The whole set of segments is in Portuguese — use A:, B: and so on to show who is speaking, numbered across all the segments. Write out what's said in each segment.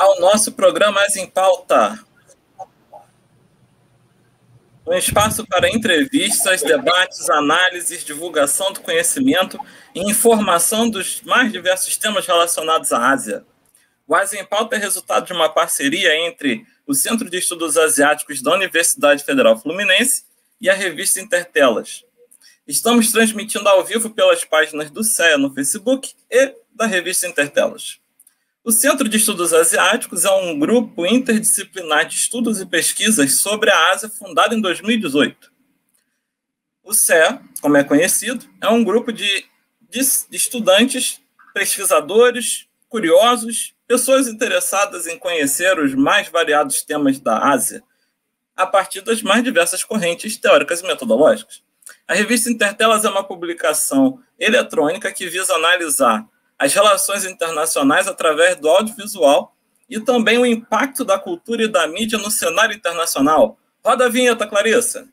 A: ao nosso programa As em Pauta. Um espaço para entrevistas, debates, análises, divulgação do conhecimento e informação dos mais diversos temas relacionados à Ásia. O As em Pauta é resultado de uma parceria entre o Centro de Estudos Asiáticos da Universidade Federal Fluminense e a revista Intertelas. Estamos transmitindo ao vivo pelas páginas do CEA no Facebook e da revista Intertelas. O Centro de Estudos Asiáticos é um grupo interdisciplinar de estudos e pesquisas sobre a Ásia fundado em 2018. O CEA, como é conhecido, é um grupo de estudantes, pesquisadores, curiosos, pessoas interessadas em conhecer os mais variados temas da Ásia, a partir das mais diversas correntes teóricas e metodológicas. A revista Intertelas é uma publicação eletrônica que visa analisar as relações internacionais através do audiovisual e também o impacto da cultura e da mídia no cenário internacional. Roda a vinheta, Clarissa.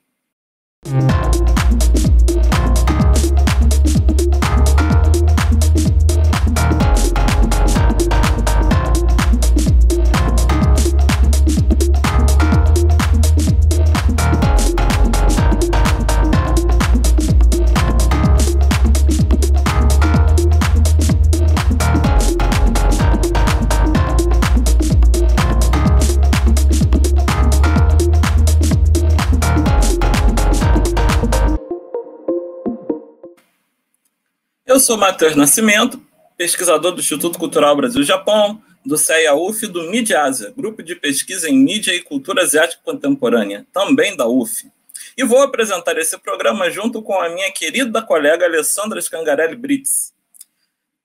A: Eu sou Matheus Nascimento, pesquisador do Instituto Cultural Brasil-Japão, do CEA-UF e do MIDIASIA, Grupo de Pesquisa em Mídia e Cultura Asiática Contemporânea, também da UF. E vou apresentar esse programa junto com a minha querida colega Alessandra Scangarelli Brits.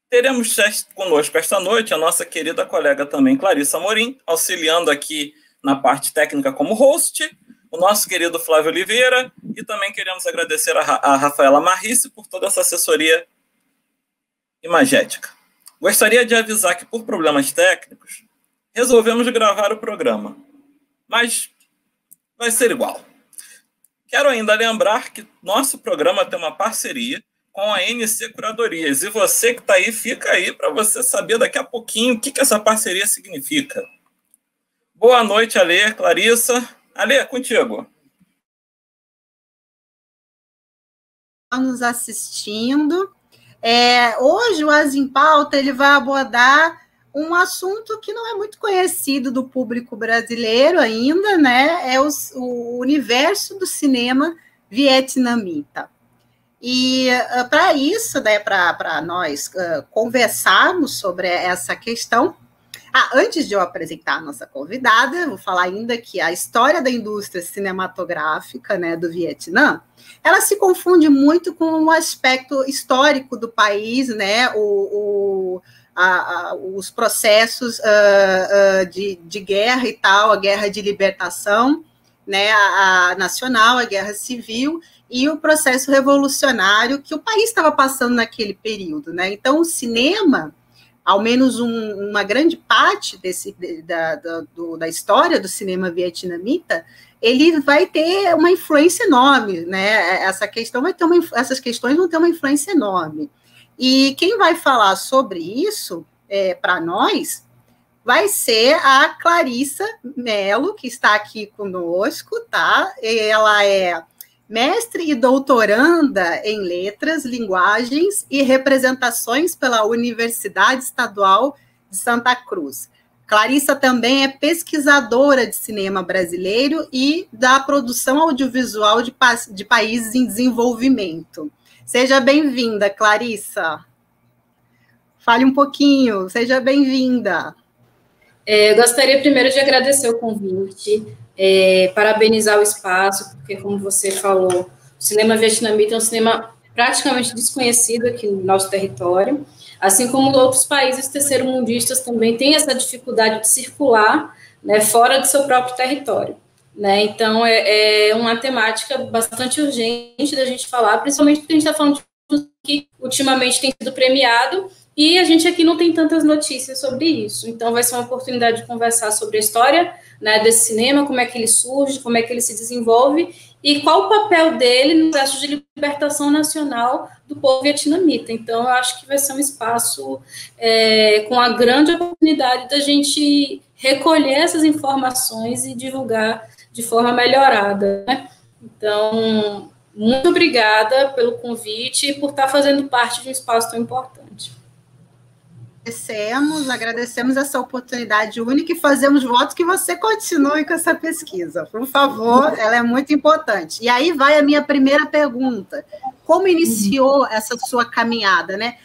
A: Teremos conosco esta noite a nossa querida colega também Clarissa Amorim, auxiliando aqui na parte técnica como host, o nosso querido Flávio Oliveira, e também queremos agradecer a Rafaela Marrice por toda essa assessoria imagética. Gostaria de avisar que, por problemas técnicos, resolvemos gravar o programa, mas vai ser igual. Quero ainda lembrar que nosso programa tem uma parceria com a NC Curadorias, e você que está aí, fica aí para você saber daqui a pouquinho o que essa parceria significa. Boa noite, Alê, Clarissa. Alê, contigo.
B: Nos assistindo. Hoje o As em Pauta ele vai abordar um assunto que não é muito conhecido do público brasileiro ainda, né? É o universo do cinema vietnamita. E para isso, né, para nós conversarmos sobre essa questão, antes de eu apresentar a nossa convidada, vou falar ainda que a história da indústria cinematográfica, né, do Vietnã, ela se confunde muito com o aspecto histórico do país, né, os processos de guerra e tal, a guerra de libertação, né, a nacional, a guerra civil e o processo revolucionário que o país estava passando naquele período, né? Então, o cinema, ao menos uma grande parte da história do cinema vietnamita, ele vai ter uma influência enorme, né? Essas questões vão ter uma influência enorme. E quem vai falar sobre isso, para nós, vai ser a Clarissa Mello, que está aqui conosco, tá? Ela é mestre e doutoranda em Letras, Linguagens e Representações pela Universidade Estadual de Santa Cruz. Clarissa também é pesquisadora de cinema brasileiro e da produção audiovisual de países em desenvolvimento. Seja bem-vinda, Clarissa. Fale um pouquinho, seja bem-vinda.
C: Gostaria primeiro de agradecer o convite, parabenizar o espaço, porque, como você falou, o cinema vietnamita é um cinema praticamente desconhecido aqui no nosso território, assim como outros países terceiro-mundistas também têm essa dificuldade de circular, né, fora do seu próprio território, né? Então, é uma temática bastante urgente da gente falar, principalmente porque a gente está falando de um que ultimamente tem sido premiado, e a gente aqui não tem tantas notícias sobre isso. Então, vai ser uma oportunidade de conversar sobre a história, né, desse cinema, como é que ele surge, como é que ele se desenvolve e qual o papel dele no processo de libertação nacional do povo vietnamita. Então, eu acho que vai ser um espaço com a grande oportunidade da gente recolher essas informações e divulgar de forma melhorada, né? Então, muito obrigada pelo convite e por estar fazendo parte de um espaço tão importante.
B: Agradecemos essa oportunidade única e fazemos votos que você continue com essa pesquisa. Por favor, ela é muito importante. E aí vai a minha primeira pergunta. Como iniciou essa sua caminhada, né?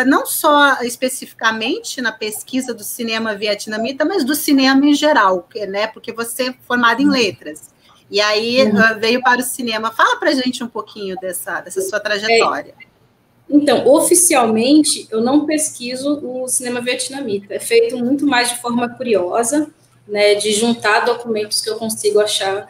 B: Não só especificamente na pesquisa do cinema vietnamita, mas do cinema em geral, né? Porque você é formada em letras. E aí veio para o cinema. Fala para a gente um pouquinho dessa sua trajetória.
C: Então, oficialmente, eu não pesquiso o cinema vietnamita. É feito muito mais de forma curiosa, né, de juntar documentos que eu consigo achar,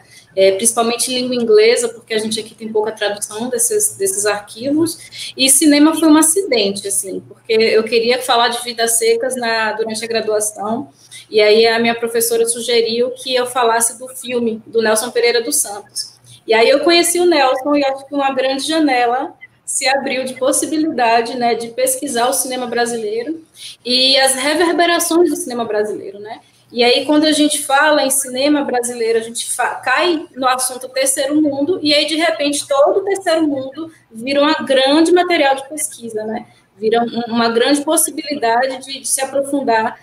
C: principalmente em língua inglesa, porque a gente aqui tem pouca tradução desses arquivos. E cinema foi um acidente, assim, porque eu queria falar de Vidas Secas durante a graduação, e aí a minha professora sugeriu que eu falasse do filme do Nelson Pereira dos Santos. E aí eu conheci o Nelson e acho que uma grande janela se abriu de possibilidade, né, de pesquisar o cinema brasileiro e as reverberações do cinema brasileiro, né? E aí, quando a gente fala em cinema brasileiro, a gente cai no assunto terceiro mundo, e aí, de repente, todo o terceiro mundo vira um grande material de pesquisa, né? Vira uma grande possibilidade de se aprofundar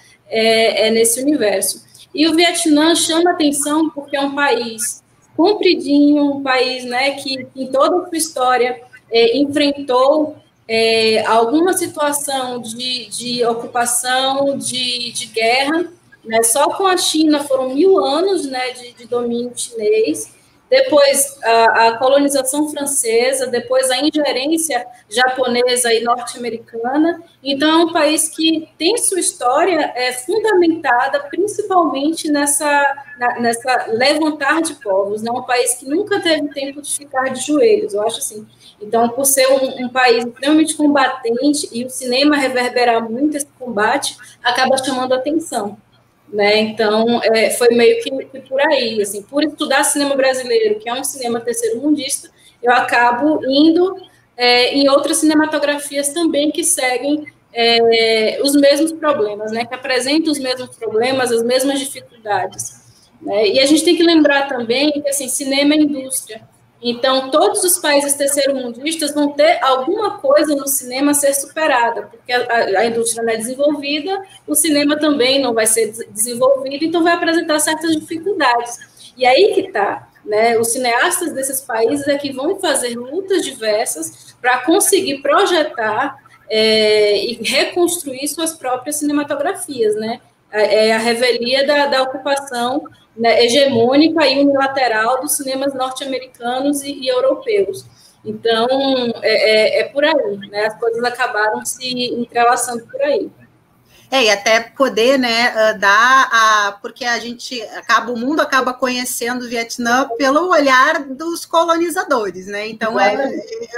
C: nesse universo. E o Vietnã chama atenção porque é um país compridinho, um país, né, que em toda a sua história enfrentou alguma situação de ocupação, de guerra, né? Só com a China foram 1000 anos, né, de domínio chinês, depois a colonização francesa, depois a ingerência japonesa e norte-americana. Então, é um país que tem sua história fundamentada principalmente nessa levantar de povos, né? Um país que nunca teve tempo de ficar de joelhos, eu acho assim. Então, por ser um país extremamente combatente e o cinema reverberar muito esse combate, acaba chamando atenção, né? Então, foi meio que por aí, assim, por estudar cinema brasileiro, que é um cinema terceiro-mundista, eu acabo indo em outras cinematografias também que seguem os mesmos problemas, né? Que apresentam os mesmos problemas, as mesmas dificuldades, né? E a gente tem que lembrar também que, assim, cinema é indústria. Então, todos os países terceiro-mundistas vão ter alguma coisa no cinema a ser superada, porque a indústria não é desenvolvida, o cinema também não vai ser desenvolvido, então vai apresentar certas dificuldades. E aí que está, né? Os cineastas desses países é que vão fazer lutas diversas para conseguir projetar e reconstruir suas próprias cinematografias, né? A revelia da ocupação, né, hegemônica e unilateral dos cinemas norte-americanos e europeus. Então, por aí, né? As coisas acabaram se entrelaçando por aí.
B: E até poder, né, porque o mundo acaba conhecendo o Vietnã pelo olhar dos colonizadores, né? Então,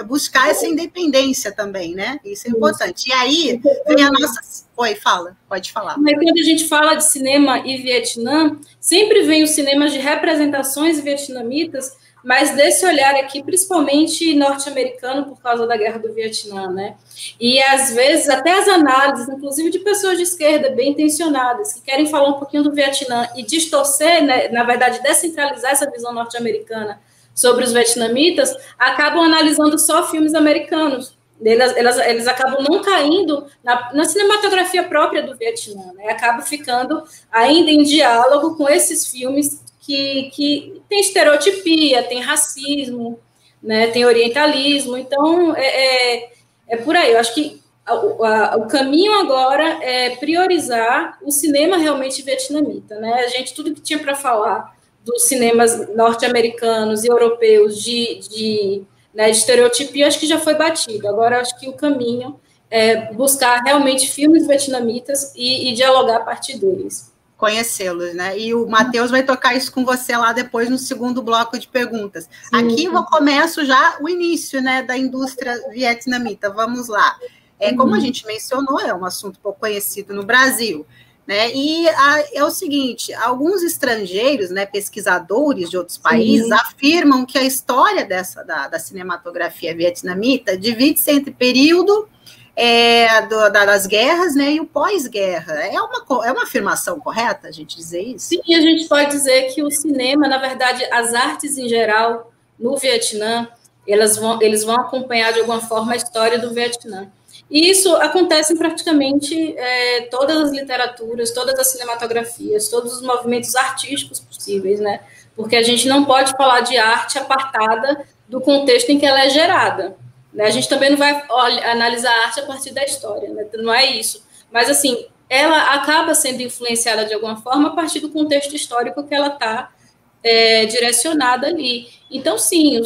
B: buscar essa independência também, né? Isso é importante. E aí, vem a nossa... Oi, pode falar.
C: Mas quando a gente fala de cinema e Vietnã, sempre vem os cinemas de representações vietnamitas, mas desse olhar aqui, principalmente norte-americano, por causa da guerra do Vietnã, né? E, às vezes, até as análises, inclusive de pessoas de esquerda bem intencionadas, que querem falar um pouquinho do Vietnã e distorcer, né, na verdade, descentralizar essa visão norte-americana sobre os vietnamitas, acabam analisando só filmes americanos. Eles acabam não caindo na cinematografia própria do Vietnã, né? Acabam ficando ainda em diálogo com esses filmes que tem estereotipia, tem racismo, né? Tem orientalismo. Então, é por aí. Eu acho que o caminho agora é priorizar o cinema realmente vietnamita, né? Tudo que tinha para falar dos cinemas norte-americanos e europeus de estereotipia, acho que já foi batido. Agora, acho que o caminho é buscar realmente filmes vietnamitas e dialogar a partir deles.
B: Conhecê-los, né? E o Matheus vai tocar isso com você lá depois no segundo bloco de perguntas. Sim. Aqui eu começo já o início, né, da indústria vietnamita. Vamos lá. Como a gente mencionou, é um assunto pouco conhecido no Brasil, né? E é o seguinte, alguns estrangeiros, né, pesquisadores de outros países, afirmam que a história da cinematografia vietnamita divide-se entre período das guerras, né, e o pós-guerra. É uma afirmação correta a gente dizer isso?
C: Sim, a gente pode dizer que o cinema, na verdade, as artes em geral, no Vietnã, eles vão acompanhar de alguma forma a história do Vietnã. E isso acontece em praticamente todas as literaturas, todas as cinematografias, todos os movimentos artísticos possíveis, né? Porque a gente não pode falar de arte apartada do contexto em que ela é gerada. Né? A gente também não vai analisar a arte a partir da história, né? Não é isso. Mas, assim, ela acaba sendo influenciada de alguma forma a partir do contexto histórico que ela está direcionada ali. Então, sim,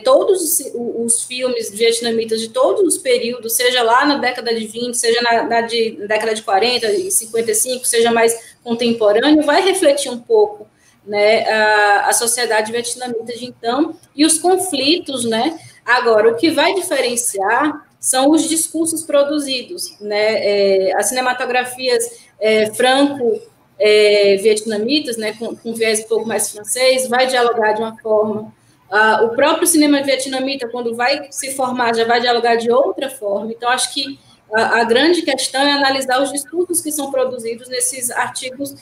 C: todos os filmes vietnamitas de todos os períodos, seja lá na década de 20, seja na década de 40 e 55, seja mais contemporâneo, vai refletir um pouco, né, a sociedade vietnamita de então e os conflitos, né? Agora, o que vai diferenciar são os discursos produzidos, né? As cinematografias franco-vietnamitas, né, com viés um pouco mais francês, vai dialogar de uma forma. O próprio cinema vietnamita, quando vai se formar, já vai dialogar de outra forma. Então, acho que a grande questão é analisar os discursos que são produzidos nesses artigos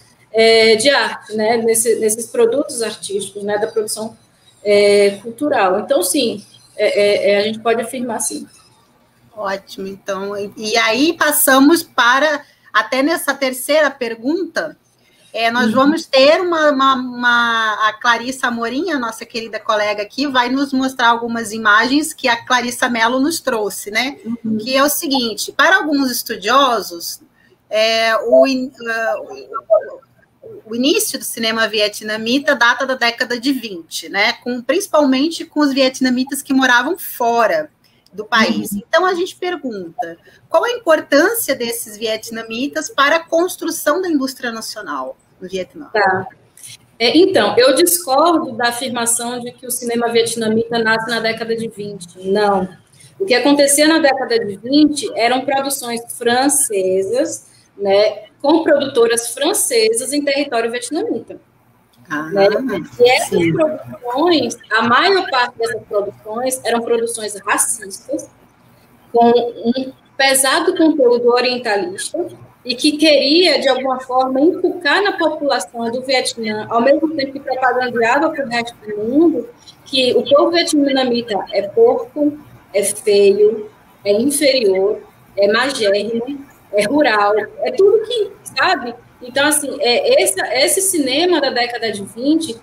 C: de arte, né, nesses produtos artísticos, né, da produção cultural. Então, sim, a gente pode afirmar sim.
B: Ótimo, então, e aí passamos para, até nessa terceira pergunta, nós vamos ter a Clarissa Amorim, a nossa querida colega aqui, vai nos mostrar algumas imagens que a Clarissa Mello nos trouxe, né? Que é o seguinte, para alguns estudiosos, o início do cinema vietnamita data da década de 20, né? Principalmente com os vietnamitas que moravam fora do país. Então, a gente pergunta, qual a importância desses vietnamitas para a construção da indústria nacional no Vietnã?
C: Tá. Então, eu discordo da afirmação de que o cinema vietnamita nasce na década de 20. Não. O que acontecia na década de 20 eram produções francesas, né, com produtoras francesas em território vietnamita. Né? E essas produções, a maior parte dessas produções eram produções racistas, com um pesado conteúdo orientalista, e que queria, de alguma forma, inculcar na população do Vietnã, ao mesmo tempo que propagandeava para o resto do mundo, que o povo vietnamita é porco, é feio, é inferior, é magérrimo, é rural, é tudo que, sabe? Então, assim, esse cinema da década de 20,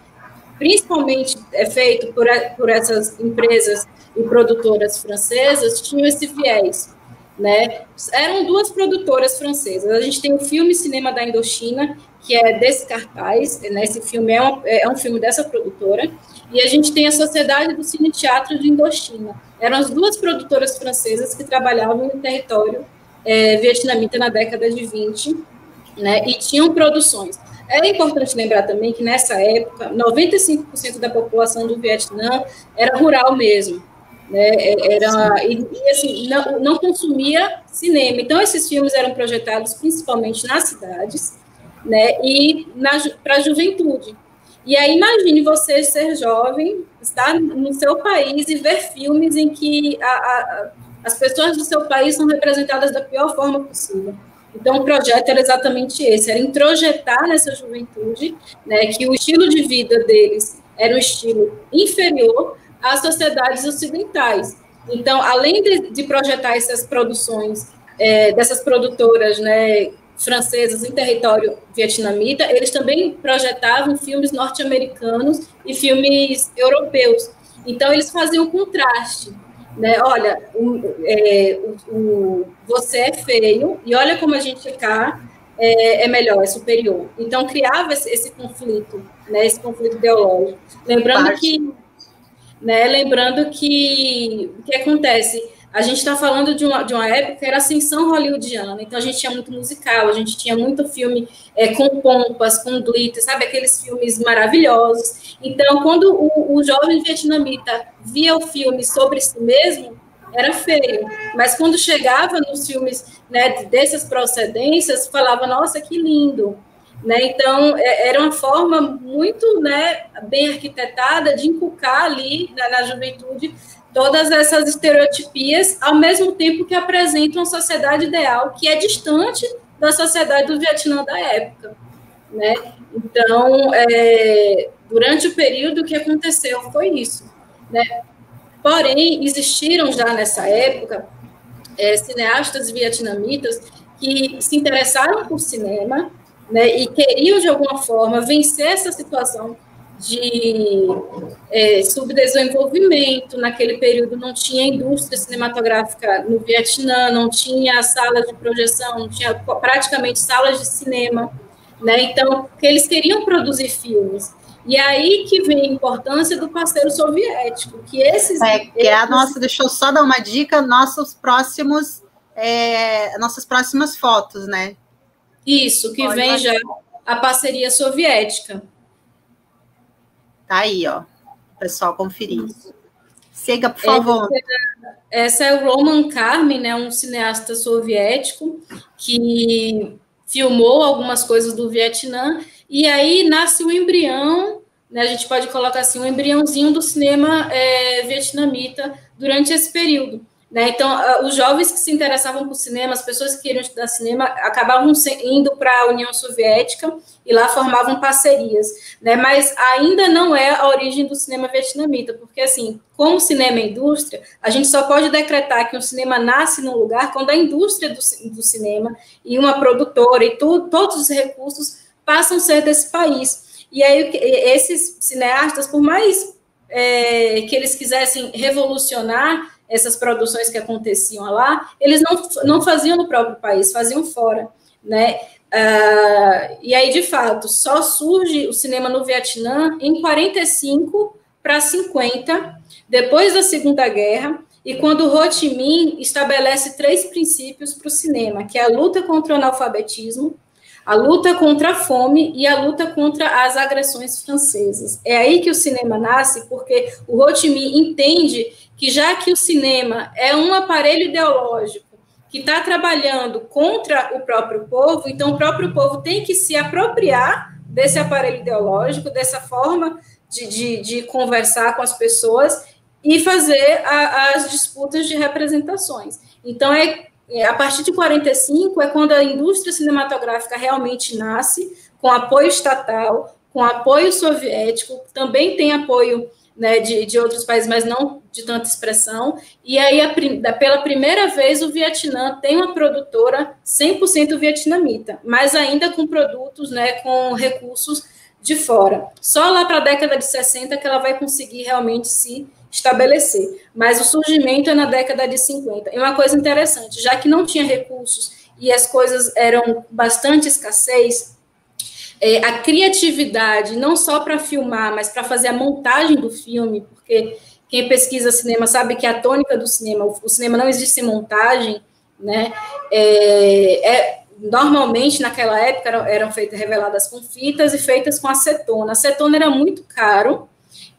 C: principalmente feito por essas empresas e produtoras francesas, tinham esse viés, né? Eram duas produtoras francesas. A gente tem o filme Cinema da Indochina, que é desse cartaz, né? Esse filme é um filme dessa produtora, e a gente tem a Sociedade do Cine Teatro de Indochina. Eram as duas produtoras francesas que trabalhavam no território vietnamita na década de 20, né, e tinham produções. É importante lembrar também que, nessa época, 95% da população do Vietnã era rural mesmo, né, e assim, não consumia cinema. Então, esses filmes eram projetados principalmente nas cidades, né, e para a juventude. E aí, imagine você ser jovem, estar no seu país e ver filmes em que as pessoas do seu país são representadas da pior forma possível. Então, o projeto era exatamente esse, era introjetar nessa juventude, né, que o estilo de vida deles era um estilo inferior às sociedades ocidentais. Então, além de projetar essas produções dessas produtoras, né, francesas em território vietnamita, eles também projetavam filmes norte-americanos e filmes europeus. Então, eles faziam um contraste. Né? Olha, você é feio, e olha como a gente cá é melhor, é superior. Então, criava esse conflito, né, esse conflito ideológico. Lembrando que o que acontece? A gente está falando de uma época que era a ascensão hollywoodiana, então a gente tinha muito musical, a gente tinha muito filme com pompas, com glitter, sabe? Aqueles filmes maravilhosos. Então, quando o jovem vietnamita via o filme sobre si mesmo, era feio. Mas quando chegava nos filmes, né, dessas procedências, falava, nossa, que lindo. Né? Então, era uma forma muito, né, bem arquitetada de inculcar ali na juventude todas essas estereotipias, ao mesmo tempo que apresentam uma sociedade ideal que é distante da sociedade do Vietnã da época, né? Então, durante o período, o que aconteceu foi isso, né? Porém, existiram já nessa época cineastas vietnamitas que se interessaram por cinema, né, e queriam, de alguma forma, vencer essa situação de subdesenvolvimento. Naquele período não tinha indústria cinematográfica no Vietnã, não tinha salas de projeção, não tinha praticamente salas de cinema, né? Então, eles queriam produzir filmes. E aí que vem a importância do parceiro soviético, que esses...
B: deixa eu só dar uma dica, nossas próximas fotos, né?
C: Isso, que vem já a parceria soviética.
B: Tá aí, ó, o pessoal conferir. Siga, por favor.
C: Essa é o Roman Karmin, né, um cineasta soviético que filmou algumas coisas do Vietnã, e aí nasce o embrião, né, a gente pode colocar assim, um embriãozinho do cinema vietnamita durante esse período. Né? Então, os jovens que se interessavam por cinema, as pessoas que queriam estudar cinema, acabavam indo para a União Soviética e lá formavam parcerias. Né? Mas ainda não é a origem do cinema vietnamita, porque, assim, como cinema é indústria, a gente só pode decretar que um cinema nasce num lugar quando a indústria do cinema e uma produtora e todos os recursos passam a ser desse país. E aí, esses cineastas, por mais que eles quisessem revolucionar essas produções que aconteciam lá, eles não faziam no próprio país, faziam fora, né? E aí, de fato, só surge o cinema no Vietnã em 45 para 50, depois da Segunda Guerra, e quando Ho Chi Minh estabelece 3 princípios para o cinema, que é a luta contra o analfabetismo, a luta contra a fome e a luta contra as agressões francesas. É aí que o cinema nasce, porque o Ho Chi Minh entende que, já que o cinema é um aparelho ideológico que está trabalhando contra o próprio povo, então o próprio povo tem que se apropriar desse aparelho ideológico, dessa forma de conversar com as pessoas e fazer as disputas de representações. Então, a partir de 45 é quando a indústria cinematográfica realmente nasce, com apoio estatal, com apoio soviético, também tem apoio, né, de outros países, mas não de tanta expressão. E aí, pela primeira vez, o Vietnã tem uma produtora 100% vietnamita, mas ainda com produtos, né, com recursos de fora. Só lá para a década de 60 que ela vai conseguir realmente se estabelecer. Mas o surgimento é na década de 50. E uma coisa interessante, já que não tinha recursos e as coisas eram bastante escassez, a criatividade, não só para filmar, mas para fazer a montagem do filme, porque quem pesquisa cinema sabe que a tônica do cinema, o cinema não existe sem montagem, né? Normalmente, naquela época, eram reveladas com fitas e feitas com acetona. A acetona era muito caro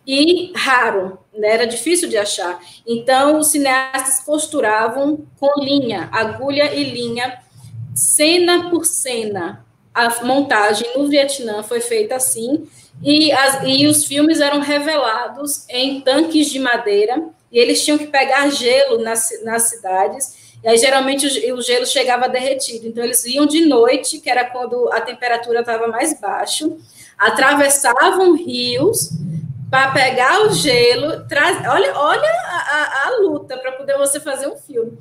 C: e raro, né? Era difícil de achar. Então, os cineastas costuravam com linha, agulha e linha, cena por cena. A montagem no Vietnã foi feita assim, e os filmes eram revelados em tanques de madeira, e eles tinham que pegar gelo nas cidades, e aí geralmente o gelo chegava derretido. Então, eles iam de noite, que era quando a temperatura estava mais baixa, atravessavam rios para pegar o gelo. Olha a luta para poder você fazer um filme.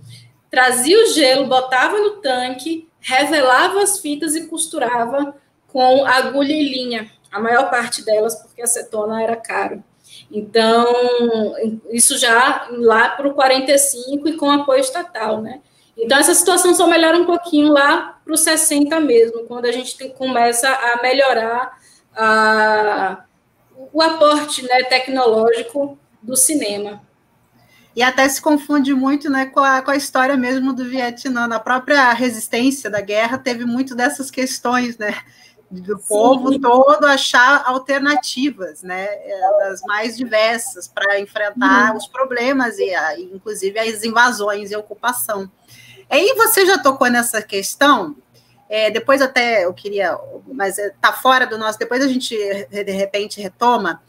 C: Trazia o gelo, botava no tanque, revelava as fitas e costurava com agulha e linha, a maior parte delas, porque a acetona era caro. Então, isso já lá para o 45 e com apoio estatal, né? Então, essa situação só melhora um pouquinho lá para os 60 mesmo, quando a gente começa a melhorar o aporte, né, tecnológico do cinema.
B: E até se confunde muito, né, com a história mesmo do Vietnã. Na própria resistência da guerra, teve muito dessas questões, né, do povo todo achar alternativas, né, das mais diversas, para enfrentar os problemas e, inclusive, as invasões e a ocupação. Aí você já tocou nessa questão, depois até eu queria, mas está fora do nosso, depois a gente, de repente, retoma.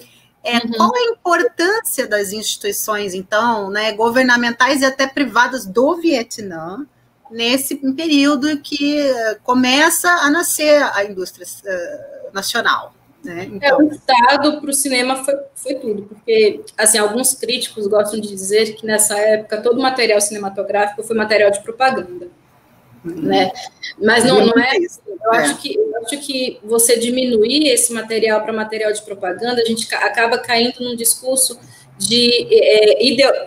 B: Qual é a importância das instituições, então, né, governamentais e até privadas do Vietnã, nesse período que começa a nascer a indústria nacional? Né? Então,
C: o Estado para o cinema foi tudo, porque assim, alguns críticos gostam de dizer que nessa época todo material cinematográfico foi material de propaganda. Né? Mas não é. Eu acho que você diminuir esse material para material de propaganda, a gente acaba caindo num discurso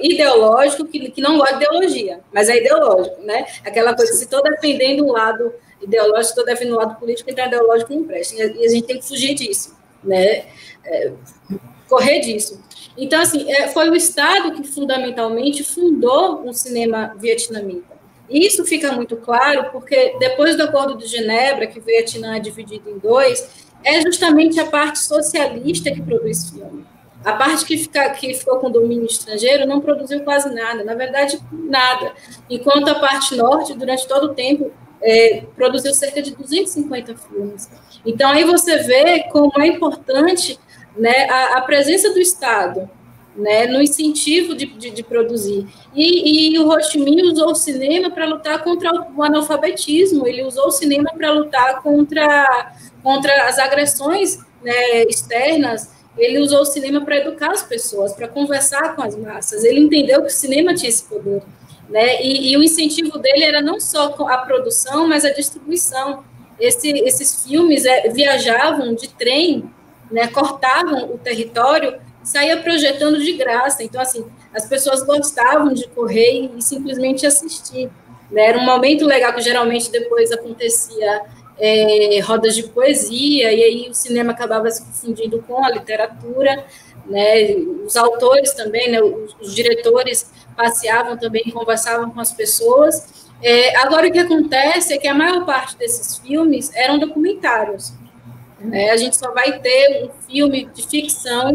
C: ideológico que não gosta de ideologia, mas é ideológico, né? Aquela coisa, se estou defendendo um lado ideológico, estou defendendo um lado político, então ideológico não presta. E a gente tem que fugir disso, né? Correr disso. Então, assim, foi o Estado que fundamentalmente fundou um cinema vietnamita. Isso fica muito claro porque depois do Acordo de Genebra, que o Vietnã é dividido em dois, é justamente a parte socialista que produz filme. A parte que ficou com domínio estrangeiro não produziu quase nada, na verdade, nada. Enquanto a parte norte, durante todo o tempo, produziu cerca de 250 filmes. Então, aí você vê como é importante, né, a presença do Estado, né, no incentivo de produzir. E o Ho Chi Minh usou o cinema para lutar contra o analfabetismo, ele usou o cinema para lutar contra as agressões, né, externas, ele usou o cinema para educar as pessoas, para conversar com as massas, ele entendeu que o cinema tinha esse poder. Né, e o incentivo dele era não só a produção, mas a distribuição. Esses filmes viajavam de trem, né, cortavam o território, saía projetando de graça. Então, assim, as pessoas gostavam de correr e simplesmente assistir. Né? Era um momento legal, que geralmente depois acontecia rodas de poesia, e aí o cinema acabava se confundindo com a literatura, né? Os autores também, né? Os diretores passeavam também, conversavam com as pessoas. Agora, o que acontece é que a maior parte desses filmes eram documentários. Né? A gente só vai ter um filme de ficção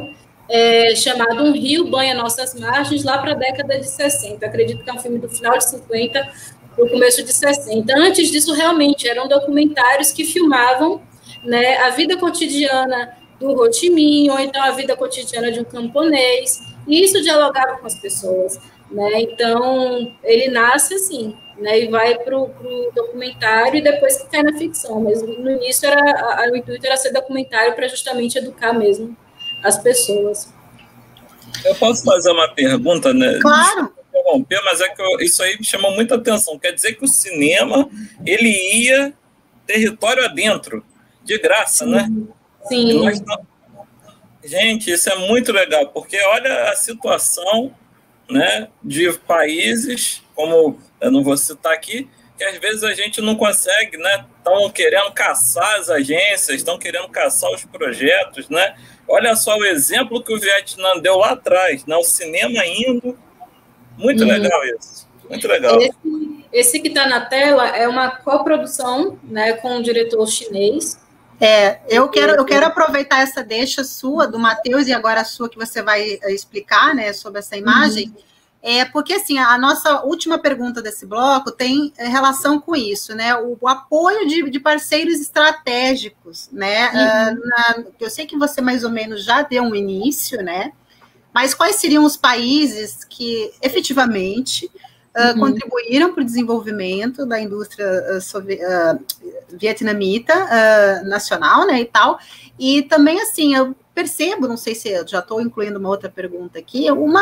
C: chamado Um Rio Banha Nossas Margens, lá para a década de 60. Acredito que é um filme do final de 50 para o começo de 60. Antes disso, realmente, eram documentários que filmavam, né, a vida cotidiana do Ho Chi Minh, ou então a vida cotidiana de um camponês, e isso dialogava com as pessoas. Né? Então, ele nasce assim, né, e vai para o documentário e depois que cai na ficção. Mas no início o intuito era ser documentário para justamente educar mesmo as pessoas.
A: Eu posso fazer uma pergunta, né?
B: Claro.
A: Interromper, mas isso aí me chamou muita atenção. Quer dizer que o cinema, ele ia território adentro, de graça,
C: Sim.
A: né?
C: Sim.
A: Gente, isso é muito legal, porque olha a situação, né, de países, como eu não vou citar aqui, que às vezes a gente não consegue, né? Estão querendo caçar as agências, estão querendo caçar os projetos, né? Olha só o exemplo que o Vietnã deu lá atrás, né? O cinema indo. Muito legal isso. Muito legal.
C: Esse que está na tela é uma coprodução, né, com um diretor chinês.
B: Eu quero aproveitar essa deixa sua, do Matheus, e agora a sua, que você vai explicar, né, sobre essa imagem. Porque, assim, a nossa última pergunta desse bloco tem relação com isso, né? O apoio de parceiros estratégicos, né? Eu sei que você mais ou menos já deu um início, né? Mas quais seriam os países que efetivamente contribuíram para o desenvolvimento da indústria vietnamita nacional, né, e tal? E também, assim, eu percebo, não sei se eu já estou incluindo uma outra pergunta aqui, vamos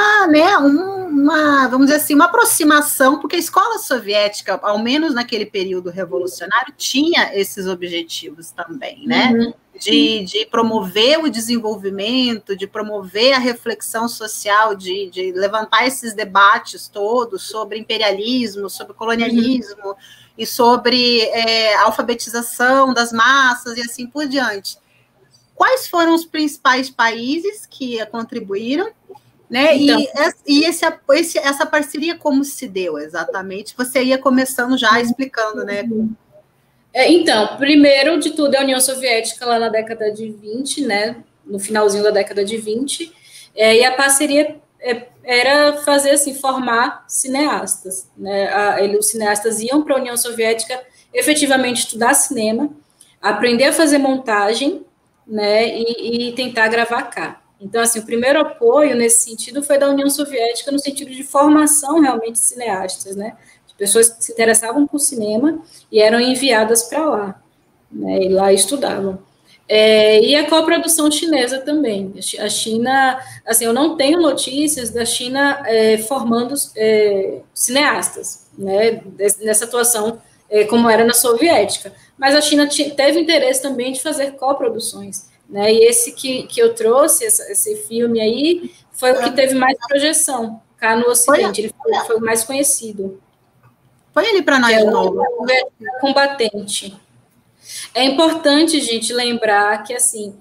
B: dizer assim, uma aproximação, porque a escola soviética, ao menos naquele período revolucionário, tinha esses objetivos também, né? De promover o desenvolvimento, de promover a reflexão social, de levantar esses debates todos sobre imperialismo, sobre colonialismo e sobre alfabetização das massas e assim por diante. Quais foram os principais países que contribuíram, né? Então, e essa parceria como se deu exatamente? Você ia começando já explicando, né?
C: Então, primeiro de tudo, a União Soviética lá na década de 20, né? No finalzinho da década de 20, e a parceria era fazer assim, formar cineastas, né? Os cineastas iam para a União Soviética efetivamente estudar cinema, aprender a fazer montagem, né, e tentar gravar cá. Então, assim, o primeiro apoio nesse sentido foi da União Soviética, no sentido de formação realmente de cineastas, né? De pessoas que se interessavam por cinema e eram enviadas para lá, né? E lá estudavam. E a coprodução chinesa também. A China, assim, eu não tenho notícias da China formando cineastas, né? Nessa atuação como era na soviética. Mas a China teve interesse também de fazer coproduções, né? E esse que eu trouxe, esse filme aí, foi o que teve mais projeção cá no Ocidente. Ele foi o mais conhecido.
B: Põe ele para nós de novo.
C: O Combatente. É importante, gente, lembrar que, assim,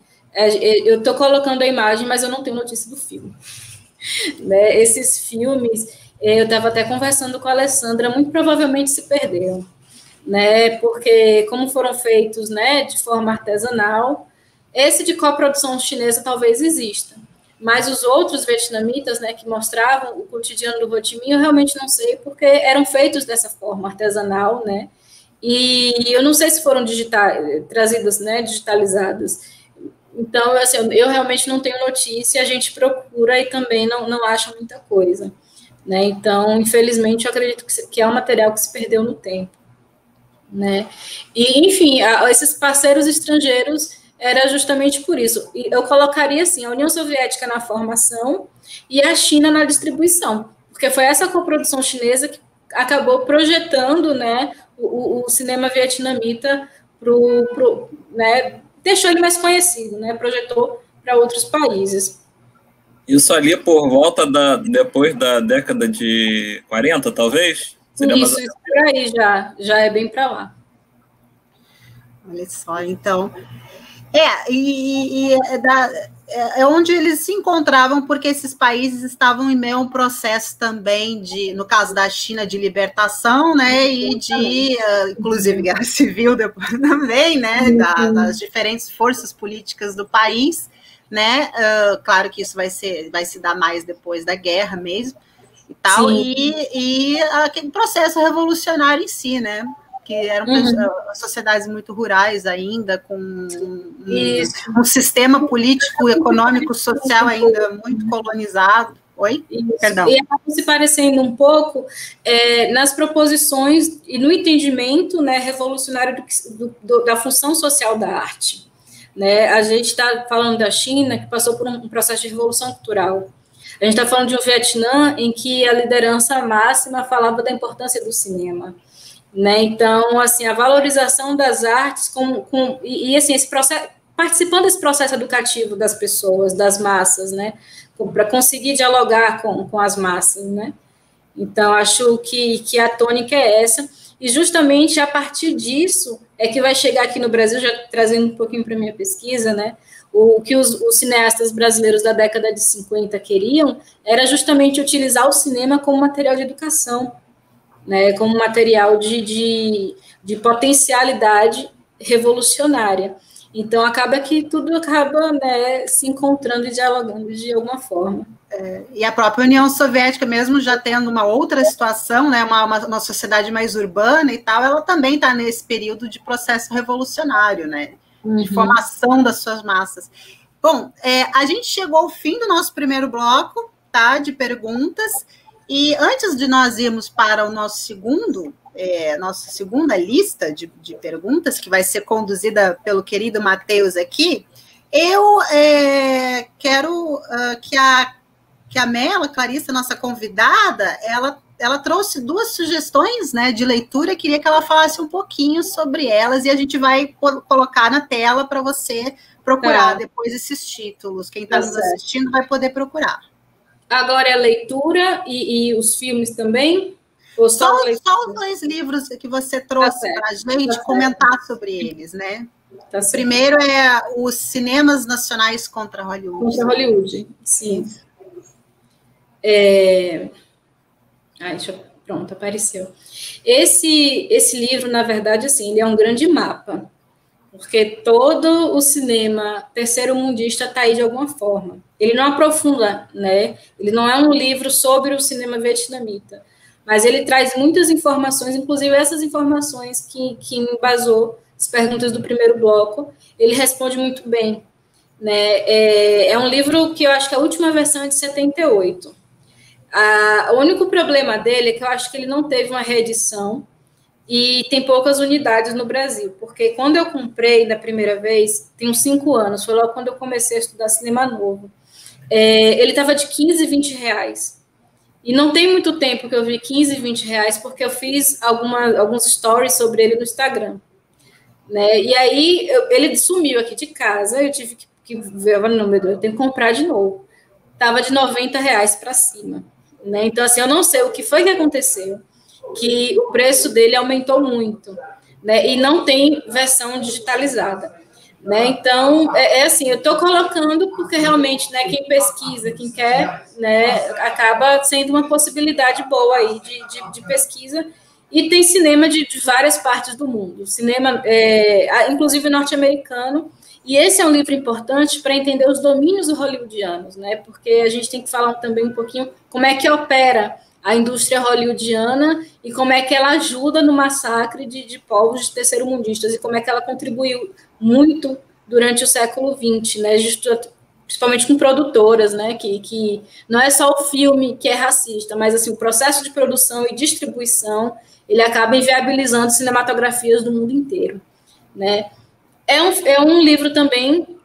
C: eu estou colocando a imagem, mas eu não tenho notícia do filme. Né? Esses filmes, eu estava até conversando com a Alessandra, muito provavelmente se perderam, né? Porque como foram feitos, né, de forma artesanal, esse de coprodução chinesa talvez exista, mas os outros vietnamitas, né, que mostravam o cotidiano do Ho Chi Minh, eu realmente não sei, porque eram feitos dessa forma artesanal, né? E eu não sei se foram trazidas, né, digitalizadas. Então, assim, eu realmente não tenho notícia, a gente procura e também não acha muita coisa, né? Então, infelizmente, eu acredito que é um material que se perdeu no tempo, né? E, enfim, esses parceiros estrangeiros era justamente por isso. E eu colocaria, assim, a União Soviética na formação e a China na distribuição, porque foi essa coprodução chinesa que acabou projetando, né, o cinema vietnamita né, deixou ele mais conhecido, né, projetou para outros países.
A: Isso ali por volta depois da década de 40, talvez?
C: Isso por aí já é bem para lá.
B: Olha só, então... É onde eles se encontravam, porque esses países estavam em meio a um processo também no caso da China, de libertação, né, e inclusive, guerra civil depois também, né, das diferentes forças políticas do país, né, claro que isso vai se dar mais depois da guerra mesmo, e tal, e aquele processo revolucionário em si, né, que eram sociedades muito rurais ainda, com um sistema político, econômico, social ainda muito colonizado. Oi?
C: Isso.
B: Perdão.
C: E acaba se parecendo um pouco nas proposições e no entendimento, né, revolucionário da função social da arte. Né? A gente está falando da China, que passou por um processo de revolução cultural. A gente está falando de um Vietnã em que a liderança máxima falava da importância do cinema. Né? Então, assim, a valorização das artes assim, esse processo, participando desse processo educativo das pessoas, das massas, né? Para conseguir dialogar com as massas, né? Então, acho que a tônica é essa, e justamente a partir disso é que vai chegar aqui no Brasil, já trazendo um pouquinho para a minha pesquisa, né? O que os cineastas brasileiros da década de 50 queriam era justamente utilizar o cinema como material de educação, né, como material de potencialidade revolucionária. Então, acaba que tudo acaba, né, se encontrando e dialogando de alguma forma.
B: E a própria União Soviética, mesmo já tendo uma outra situação, né, uma sociedade mais urbana e tal, ela também está nesse período de processo revolucionário, né, de formação das suas massas. Bom, a gente chegou ao fim do nosso primeiro bloco, tá, de perguntas. E antes de nós irmos para o nossa segunda lista de perguntas, que vai ser conduzida pelo querido Matheus aqui, eu quero que a Mela, Clarissa, nossa convidada, ela trouxe duas sugestões, né, de leitura, queria que ela falasse um pouquinho sobre elas, e a gente vai colocar na tela para você procurar depois esses títulos. Quem está nos assistindo vai poder procurar. Agora é a leitura e os filmes também? Ou só os dois livros que você trouxe para a gente comentar sobre eles, né? Tá, o primeiro é Os Cinemas Nacionais contra Hollywood. Contra Hollywood, sim.
C: Pronto, apareceu. Esse livro, na verdade, assim, ele é um grande mapa, porque todo o cinema terceiro-mundista está aí de alguma forma. Ele não aprofunda, né? Ele não é um livro sobre o cinema vietnamita, mas ele traz muitas informações, inclusive essas informações que embasou as perguntas do primeiro bloco, ele responde muito bem, né? É um livro que eu acho que a última versão é de 78. O único problema dele é que eu acho que ele não teve uma reedição e tem poucas unidades no Brasil, porque quando eu comprei da primeira vez, tem uns 5 anos, foi logo quando eu comecei a estudar cinema novo, ele estava de 15, 20 reais. E não tem muito tempo que eu vi 15, 20 reais, porque eu fiz alguns stories sobre ele no Instagram. Né? E aí, ele sumiu aqui de casa, eu tive que ver, não, meu Deus, eu tenho que comprar de novo. Estava de 90 reais para cima. Né? Então, assim, eu não sei o que foi que aconteceu, que o preço dele aumentou muito, né? E não tem versão digitalizada. Né? Então, assim, eu estou colocando porque realmente, né, quem pesquisa, quem quer, né, acaba sendo uma possibilidade boa aí de pesquisa, e tem cinema de várias partes do mundo, cinema, inclusive norte-americano, e esse é um livro importante para entender os domínios hollywoodianos, né, porque a gente tem que falar também um pouquinho como é que opera a indústria hollywoodiana e como é que ela ajuda no massacre de povos terceiro-mundistas e como é que ela contribuiu muito durante o século XX, né, principalmente com produtoras, né, que não é só o filme que é racista, mas assim, o processo de produção e distribuição, ele acaba inviabilizando cinematografias do mundo inteiro. Né. É um livro também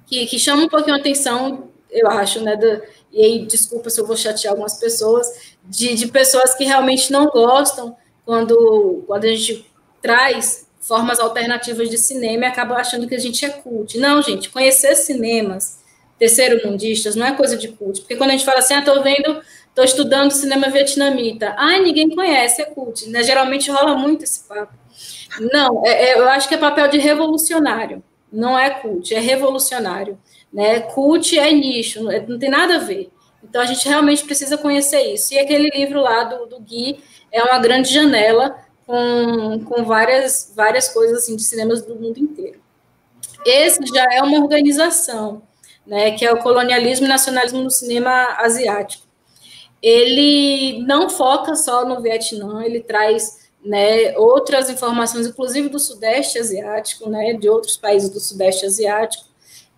C: que chama um pouquinho a atenção, eu acho, né, e aí, desculpa se eu vou chatear algumas pessoas, de pessoas que realmente não gostam quando a gente traz formas alternativas de cinema e acabam achando que a gente é cult. Não, gente, conhecer cinemas terceiro-mundistas não é coisa de cult, porque quando a gente fala assim, estou estudando cinema vietnamita, ninguém conhece, é cult, né? Geralmente rola muito esse papo. Não, eu acho que é papel de revolucionário, não é cult, é revolucionário. Né? Cult é nicho, não tem nada a ver. Então, a gente realmente precisa conhecer isso. E aquele livro lá do Gui é uma grande janela com várias coisas assim, de cinemas do mundo inteiro. Esse já é uma organização, né, que é o Colonialismo e Nacionalismo no Cinema Asiático. Ele não foca só no Vietnã, ele traz, né, outras informações, inclusive do Sudeste Asiático, né, de outros países do Sudeste Asiático,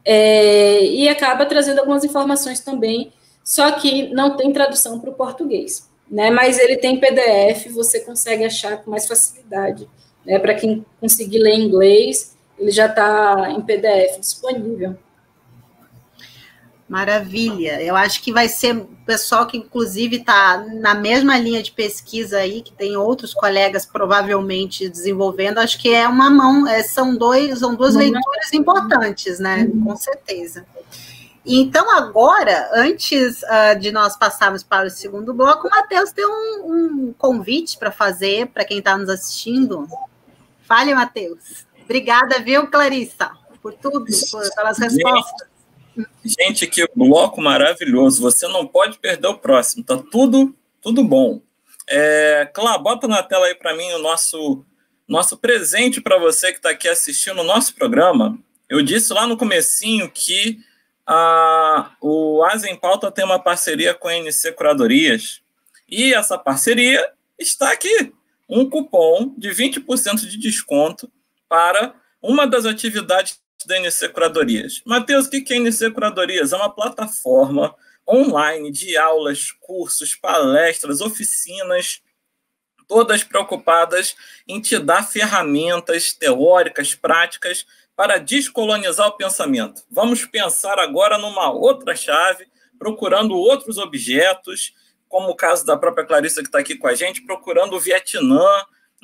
C: e acaba trazendo algumas informações também, só que não tem tradução para o português, né? Mas ele tem PDF, você consegue achar com mais facilidade, né? Para quem conseguir ler em inglês, ele já está em PDF disponível.
B: Maravilha, eu acho que vai ser o pessoal que inclusive está na mesma linha de pesquisa aí, que tem outros colegas provavelmente desenvolvendo, acho que é uma mão, são duas leituras importantes, né, com certeza. Então agora, antes de nós passarmos para o segundo bloco, o Matheus tem um convite para fazer para quem está nos assistindo. Fale, Matheus. Obrigada, viu, Clarissa, por tudo, pelas respostas.
A: Gente, que bloco maravilhoso. Você não pode perder o próximo. Tá tudo bom. Clá, bota na tela aí para mim o nosso presente para você que está aqui assistindo o nosso programa. Eu disse lá no comecinho que o Ásia em Pauta tem uma parceria com a NC Curadorias. E essa parceria está aqui. Um cupom de 20% de desconto para uma das atividades da NC Curadorias. Matheus, o que é NC Curadorias? É uma plataforma online de aulas, cursos, palestras, oficinas, todas preocupadas em te dar ferramentas teóricas, práticas, para descolonizar o pensamento. Vamos pensar agora numa outra chave, procurando outros objetos, como o caso da própria Clarissa que está aqui com a gente, procurando o Vietnã.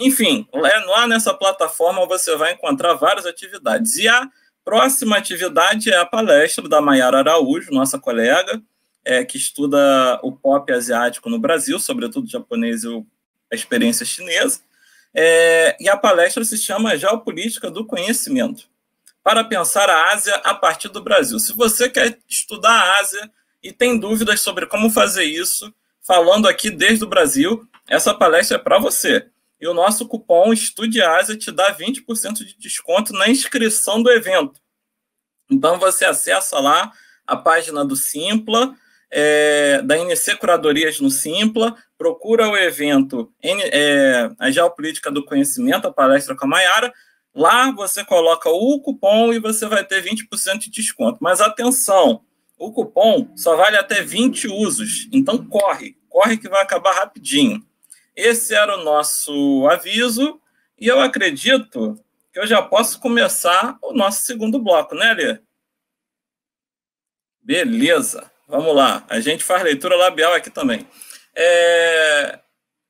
A: Enfim, lá nessa plataforma você vai encontrar várias atividades. E a próxima atividade é a palestra da Mayara Araújo, nossa colega, que estuda o pop asiático no Brasil, sobretudo japonês e a experiência chinesa. E a palestra se chama Geopolítica do Conhecimento, para pensar a Ásia a partir do Brasil. Se você quer estudar a Ásia e tem dúvidas sobre como fazer isso, falando aqui desde o Brasil, essa palestra é para você. E o nosso cupom Estude Ásia te dá 20% de desconto na inscrição do evento. Então, você acessa lá a página do Simpla, da NC Curadorias no Simpla, procura o evento A Geopolítica do Conhecimento, a palestra com a Mayara. Lá você coloca o cupom e você vai ter 20% de desconto. Mas atenção, o cupom só vale até 20 usos. Então corre que vai acabar rapidinho. Esse era o nosso aviso e eu acredito que eu já posso começar o nosso segundo bloco, né, Lê? Beleza, vamos lá. A gente faz leitura labial aqui também.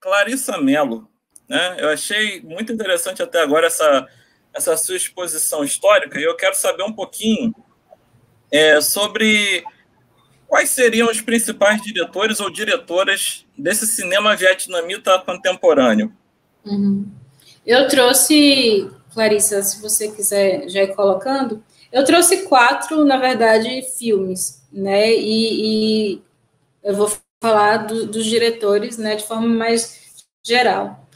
A: Clarissa Mello, né? Eu achei muito interessante até agora essa sua exposição histórica e eu quero saber um pouquinho sobre quais seriam os principais diretores ou diretoras desse cinema vietnamita contemporâneo.
C: Eu trouxe, Clarissa, se você quiser já ir colocando, eu trouxe 4, na verdade, filmes, né? E eu vou falar dos diretores, né, de forma mais geral.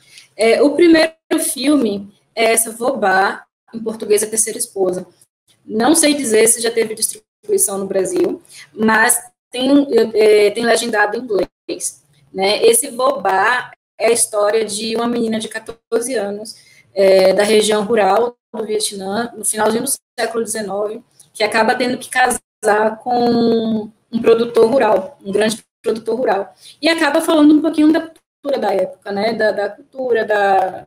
C: O primeiro filme é essa Vobá, em português, A Terceira Esposa. Não sei dizer se já teve distribuição no Brasil, mas tem legendado em inglês, né? Esse Vobá é a história de uma menina de 14 anos, da região rural do Vietnã, no finalzinho do século XIX, que acaba tendo que casar com um produtor rural, um grande produtor rural, e acaba falando um pouquinho da cultura da época, né, da cultura,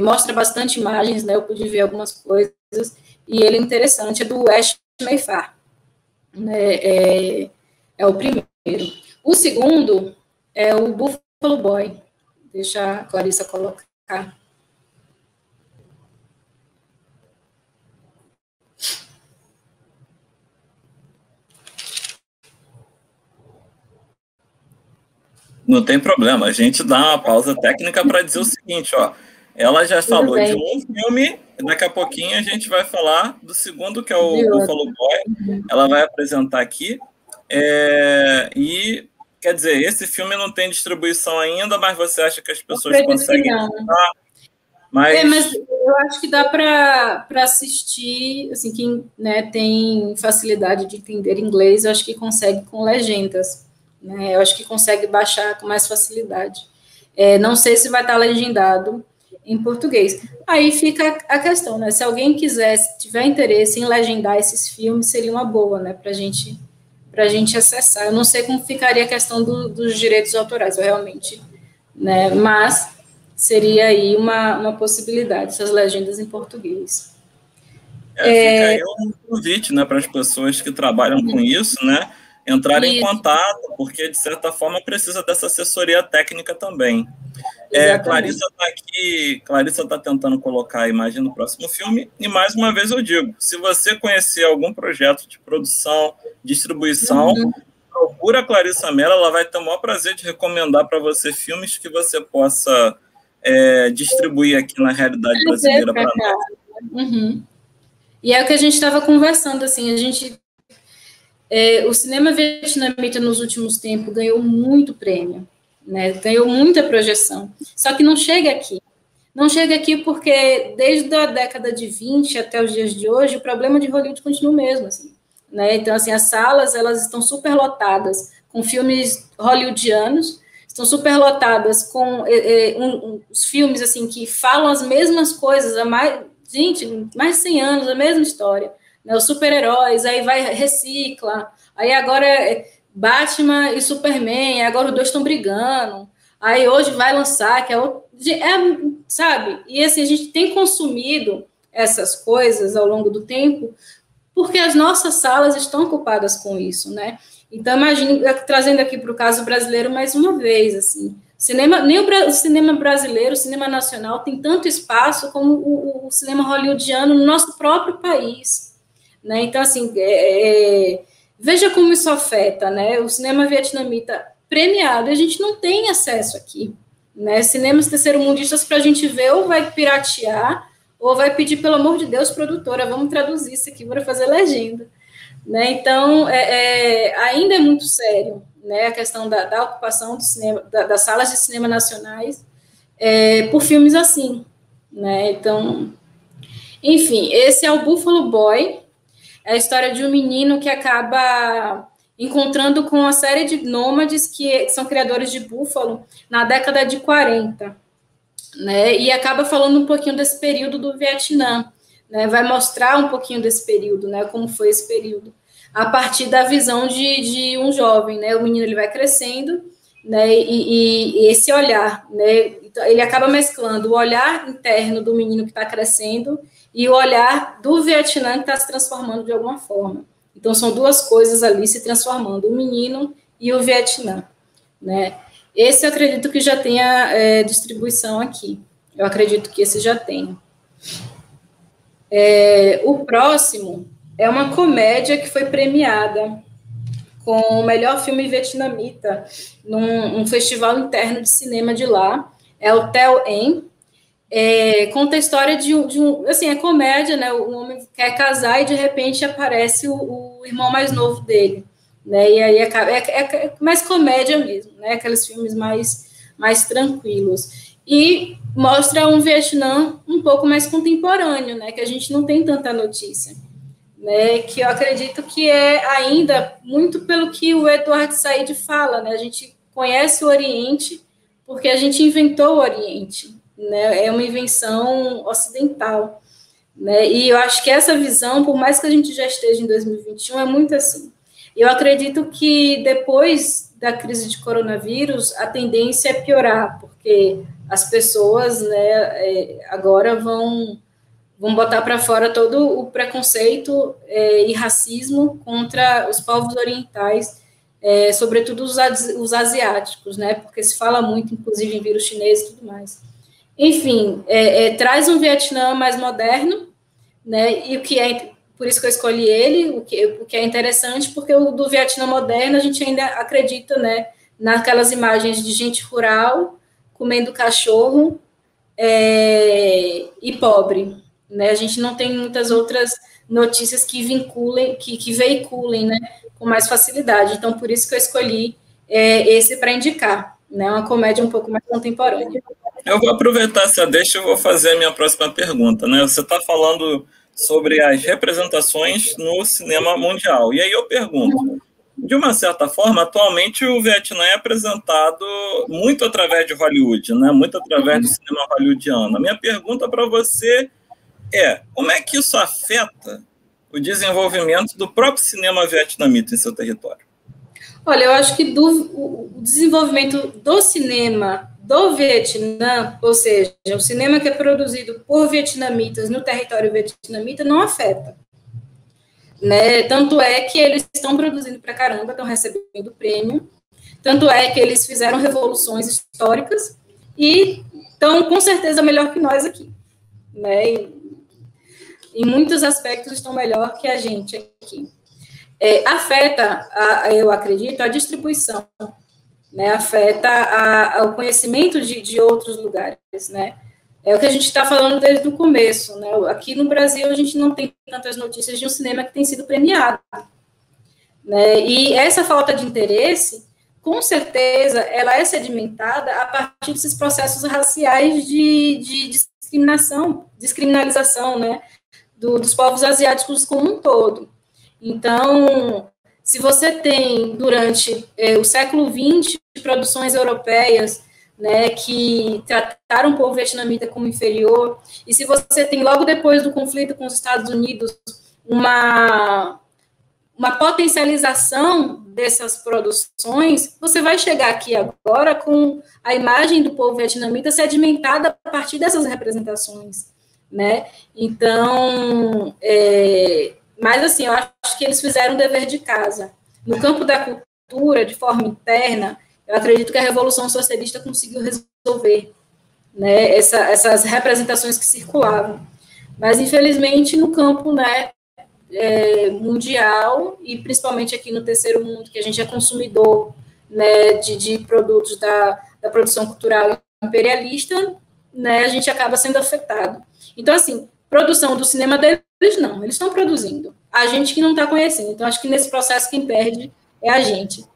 C: mostra bastante imagens, né, eu pude ver algumas coisas, e ele é interessante, é do Ash Mayfar, né, é o primeiro. O segundo é o Buffalo Boy, deixa a Clarissa colocar.
A: Não tem problema, a gente dá uma pausa técnica para dizer o seguinte, ó. Ela já falou de um filme, daqui a pouquinho a gente vai falar do segundo, que é o Buffalo Boy. Ela vai apresentar aqui. E, quer dizer, esse filme não tem distribuição ainda, mas você acha que as pessoas conseguem assistir?
C: Mas eu acho que dá para assistir, assim, quem, né, tem facilidade de entender inglês, eu acho que consegue com legendas, né? Eu acho que consegue baixar com mais facilidade. Não sei se vai estar legendado em português. Aí fica a questão, né? Se alguém quiser, se tiver interesse em legendar esses filmes, seria uma boa, né? Para a gente acessar. Eu não sei como ficaria a questão dos direitos autorais, eu realmente, né? Mas seria aí uma possibilidade, essas legendas em português.
A: Fica aí um convite, né, para as pessoas que trabalham com isso, né, entrarem em contato, porque, de certa forma, precisa dessa assessoria técnica também. Clarissa está aqui, Clarissa está tentando colocar a imagem do próximo filme, e mais uma vez eu digo, se você conhecer algum projeto de produção, distribuição, procura a Clarissa Mello, ela vai ter o maior prazer de recomendar para você filmes que você possa distribuir aqui na realidade brasileira para nós.
C: E é o que a gente estava conversando, assim, o cinema vietnamita nos últimos tempos ganhou muito prêmio, né? Ganhou muita projeção, só que não chega aqui. Não chega aqui porque desde a década de 20 até os dias de hoje, o problema de Hollywood continua o mesmo, assim, né? Então, assim, as salas, elas estão superlotadas com filmes hollywoodianos, estão superlotadas com os filmes, assim, que falam as mesmas coisas há mais de 100 anos, a mesma história, né? Os super-heróis, aí recicla, aí agora Batman e Superman, agora os dois estão brigando, aí hoje vai lançar, que sabe? E assim, a gente tem consumido essas coisas ao longo do tempo, porque as nossas salas estão ocupadas com isso, né? Então, imagine, trazendo aqui para o caso brasileiro mais uma vez, assim, nem o cinema brasileiro, o cinema nacional tem tanto espaço como o cinema hollywoodiano no nosso próprio país, né? Então, assim, veja como isso afeta, né? O cinema vietnamita premiado, a gente não tem acesso aqui, né? Cinemas terceiro-mundistas para a gente ver ou vai piratear ou vai pedir, pelo amor de Deus, produtora, vamos traduzir isso aqui para fazer legenda, né? Então, ainda é muito sério, né, a questão da ocupação do cinema, das salas de cinema nacionais por filmes assim, né? Então, enfim, esse é o Buffalo Boy, é a história de um menino que acaba encontrando com uma série de nômades que são criadores de búfalo na década de 40. né? E acaba falando um pouquinho desse período do Vietnã, né? Vai mostrar um pouquinho desse período, né? Como foi esse período, a partir da visão de um jovem, né? O menino ele vai crescendo, né? E esse olhar, né? Então, ele acaba mesclando o olhar interno do menino que está crescendo e o olhar do Vietnã que está se transformando de alguma forma. Então, são duas coisas ali se transformando, o menino e o Vietnã, né? Esse eu acredito que já tenha distribuição aqui. Eu acredito que esse já tenha. O próximo é uma comédia que foi premiada com o melhor filme vietnamita num festival interno de cinema de lá. É o Tel Em. Conta a história de um assim, é comédia, né? O homem quer casar e de repente aparece o irmão mais novo dele, né? E aí é mais comédia mesmo, né? Aqueles filmes mais tranquilos. E mostra um Vietnã um pouco mais contemporâneo, né? Que a gente não tem tanta notícia, né? Que eu acredito que é ainda muito pelo que o Edward Said fala, né? A gente conhece o Oriente porque a gente inventou o Oriente, né? É uma invenção ocidental, né? E eu acho que essa visão, por mais que a gente já esteja em 2021, é muito assim. Eu acredito que depois da crise de coronavírus, a tendência é piorar, porque as pessoas, né, agora vão botar para fora todo o preconceito e racismo contra os povos orientais, sobretudo os asiáticos, né? Porque se fala muito, inclusive, em vírus chinês e tudo mais. Enfim, traz um Vietnã mais moderno, né? E por isso que eu escolhi ele, o que é interessante, porque o do Vietnã moderno a gente ainda acredita, né? Naquelas imagens de gente rural comendo cachorro e pobre, né? A gente não tem muitas outras notícias que vinculem, que veiculem, né? Com mais facilidade. Então, por isso que eu escolhi esse para indicar, né? Uma comédia um pouco mais contemporânea.
A: Eu vou aproveitar essa deixa e vou fazer a minha próxima pergunta, né? Você está falando sobre as representações no cinema mundial. E aí eu pergunto, de uma certa forma, atualmente o Vietnã é apresentado muito através de Hollywood, né? Muito através do cinema hollywoodiano. A minha pergunta para você como é que isso afeta o desenvolvimento do próprio cinema vietnamita em seu território?
C: Olha, eu acho que o desenvolvimento do cinema do Vietnã, ou seja, o cinema que é produzido por vietnamitas no território vietnamita, não afeta, né? Tanto é que eles estão produzindo pra caramba, estão recebendo prêmio, tanto é que eles fizeram revoluções históricas e estão, com certeza, melhor que nós aqui, né? Em muitos aspectos estão melhor que a gente aqui. Afeta, eu acredito, a distribuição, né? Afeta o conhecimento de outros lugares, né? É o que a gente está falando desde o começo, né? Aqui no Brasil a gente não tem tantas notícias de um cinema que tem sido premiado, né? E essa falta de interesse, com certeza, ela é sedimentada a partir desses processos raciais de descriminalização, né? Dos povos asiáticos como um todo. Então, se você tem, durante o século XX, produções europeias, né, que trataram o povo vietnamita como inferior, e se você tem, logo depois do conflito com os Estados Unidos, uma potencialização dessas produções, você vai chegar aqui agora com a imagem do povo vietnamita sedimentada a partir dessas representações, né? Então, mas assim, eu acho que eles fizeram o dever de casa. No campo da cultura, de forma interna, eu acredito que a Revolução Socialista conseguiu resolver, né, essas representações que circulavam. Mas, infelizmente, no campo, né, mundial, e principalmente aqui no terceiro mundo, que a gente é consumidor, né, de produtos da produção cultural imperialista, né, a gente acaba sendo afetado. Então, assim, produção do cinema deles, não, eles estão produzindo. A gente que não está conhecendo. Então, acho que nesse processo quem perde é a gente.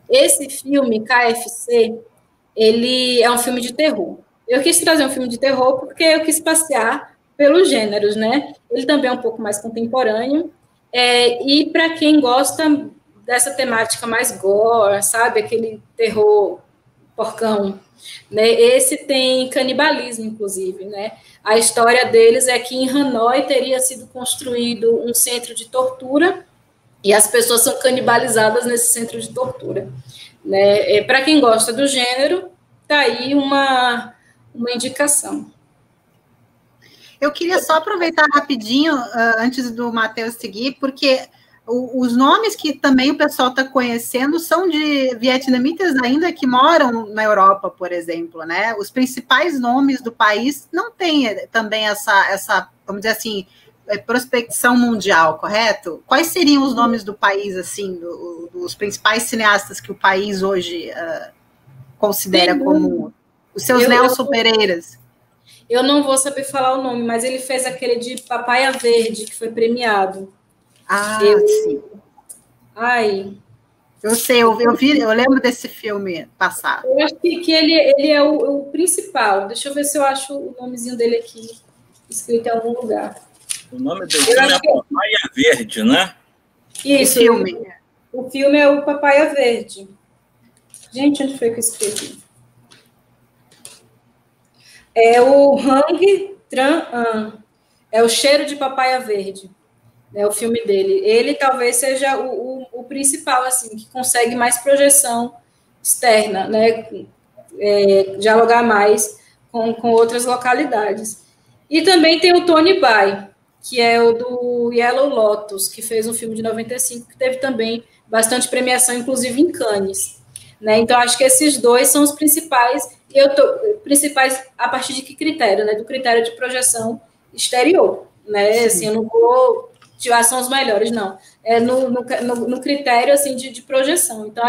C: Esse filme, KFC, ele é um filme de terror. Eu quis trazer um filme de terror porque eu quis passear pelos gêneros, né? Ele também é um pouco mais contemporâneo. E para quem gosta dessa temática mais gore, sabe? Aquele terror porcão, né? Esse tem canibalismo, inclusive, né? A história deles é que em Hanoi teria sido construído um centro de tortura e as pessoas são canibalizadas nesse centro de tortura, né? Para quem gosta do gênero, tá aí uma indicação.
B: Eu queria só aproveitar rapidinho, antes do Matheus seguir, porque os nomes que também o pessoal está conhecendo são de vietnamitas ainda que moram na Europa, por exemplo, né? Os principais nomes do país não têm também essa, vamos dizer assim, prospecção mundial, correto? Quais seriam os nomes do país, assim, dos principais cineastas que o país hoje considera como os seus Nelson Pereiras?
C: Eu não vou saber falar o nome, mas ele fez aquele de Papaya Verde, que foi premiado.
B: Sim.
C: Ai.
B: Eu sei, eu lembro desse filme passado.
C: Eu acho que ele é o principal. Deixa eu ver se eu acho o nomezinho dele aqui, escrito em algum lugar.
A: O nome do filme é Papaya Verde, né?
C: Isso. O filme é o Papaya Verde. Gente, onde foi que eu escrevi? É o Hang Tran An. É o Cheiro de Papaya Verde. É o filme dele. Ele talvez seja o principal, assim, que consegue mais projeção externa, né? Dialogar mais com outras localidades. E também tem o Tony Bai, que é o do Yellow Lotus, que fez um filme de 95, que teve também bastante premiação, inclusive em Cannes. Né? Então, acho que esses dois são os principais, e principais a partir de que critério? Né? Do critério de projeção exterior. Né? Assim, eu não vou tirar são os melhores, não. É no critério assim, de projeção. Então,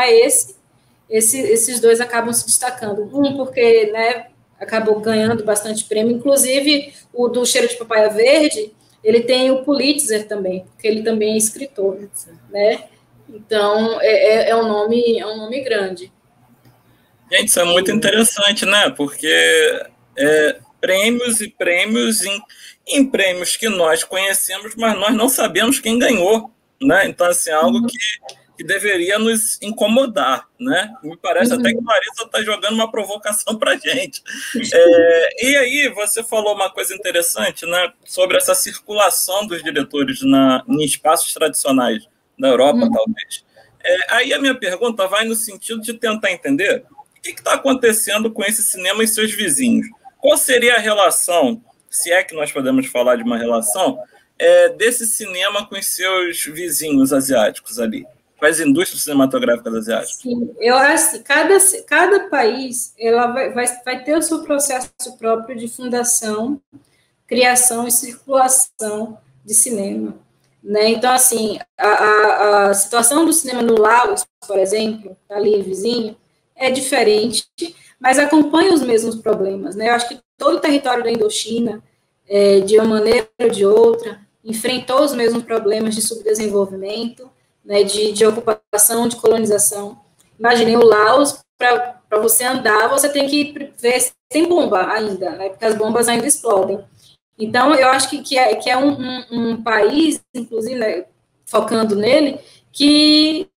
C: esses dois acabam se destacando. Um, porque né, acabou ganhando bastante prêmio, inclusive o do Cheiro de Papaya Verde, ele tem o Pulitzer também, porque ele também é escritor. Né? Então, é um nome grande.
A: Gente, isso é muito interessante, né? Porque prêmios e prêmios em prêmios que nós conhecemos, mas nós não sabemos quem ganhou, né? Então, assim, algo que deveria nos incomodar, né? Me parece até que a Larissa está jogando uma provocação para a gente. E aí, você falou uma coisa interessante, né? Sobre essa circulação dos diretores em espaços tradicionais da Europa, talvez. Aí a minha pergunta vai no sentido de tentar entender o que está acontecendo com esse cinema e seus vizinhos. Qual seria a relação, se é que nós podemos falar de uma relação, desse cinema com os seus vizinhos asiáticos ali, com as indústrias cinematográficas asiáticas?
C: Sim, eu acho que cada país ela vai ter o seu processo próprio de fundação, criação e circulação de cinema. Né? Então, assim, a situação do cinema no Laos, por exemplo, ali vizinho, é diferente, mas acompanha os mesmos problemas. Né? Eu acho que todo o território da Indochina, de uma maneira ou de outra, enfrentou os mesmos problemas de subdesenvolvimento, né, de ocupação, de colonização. Imaginem o Laos, para você andar, você tem que ver se tem bomba ainda, né, porque as bombas ainda explodem. Então, eu acho que é um país, inclusive, né, focando nele, que...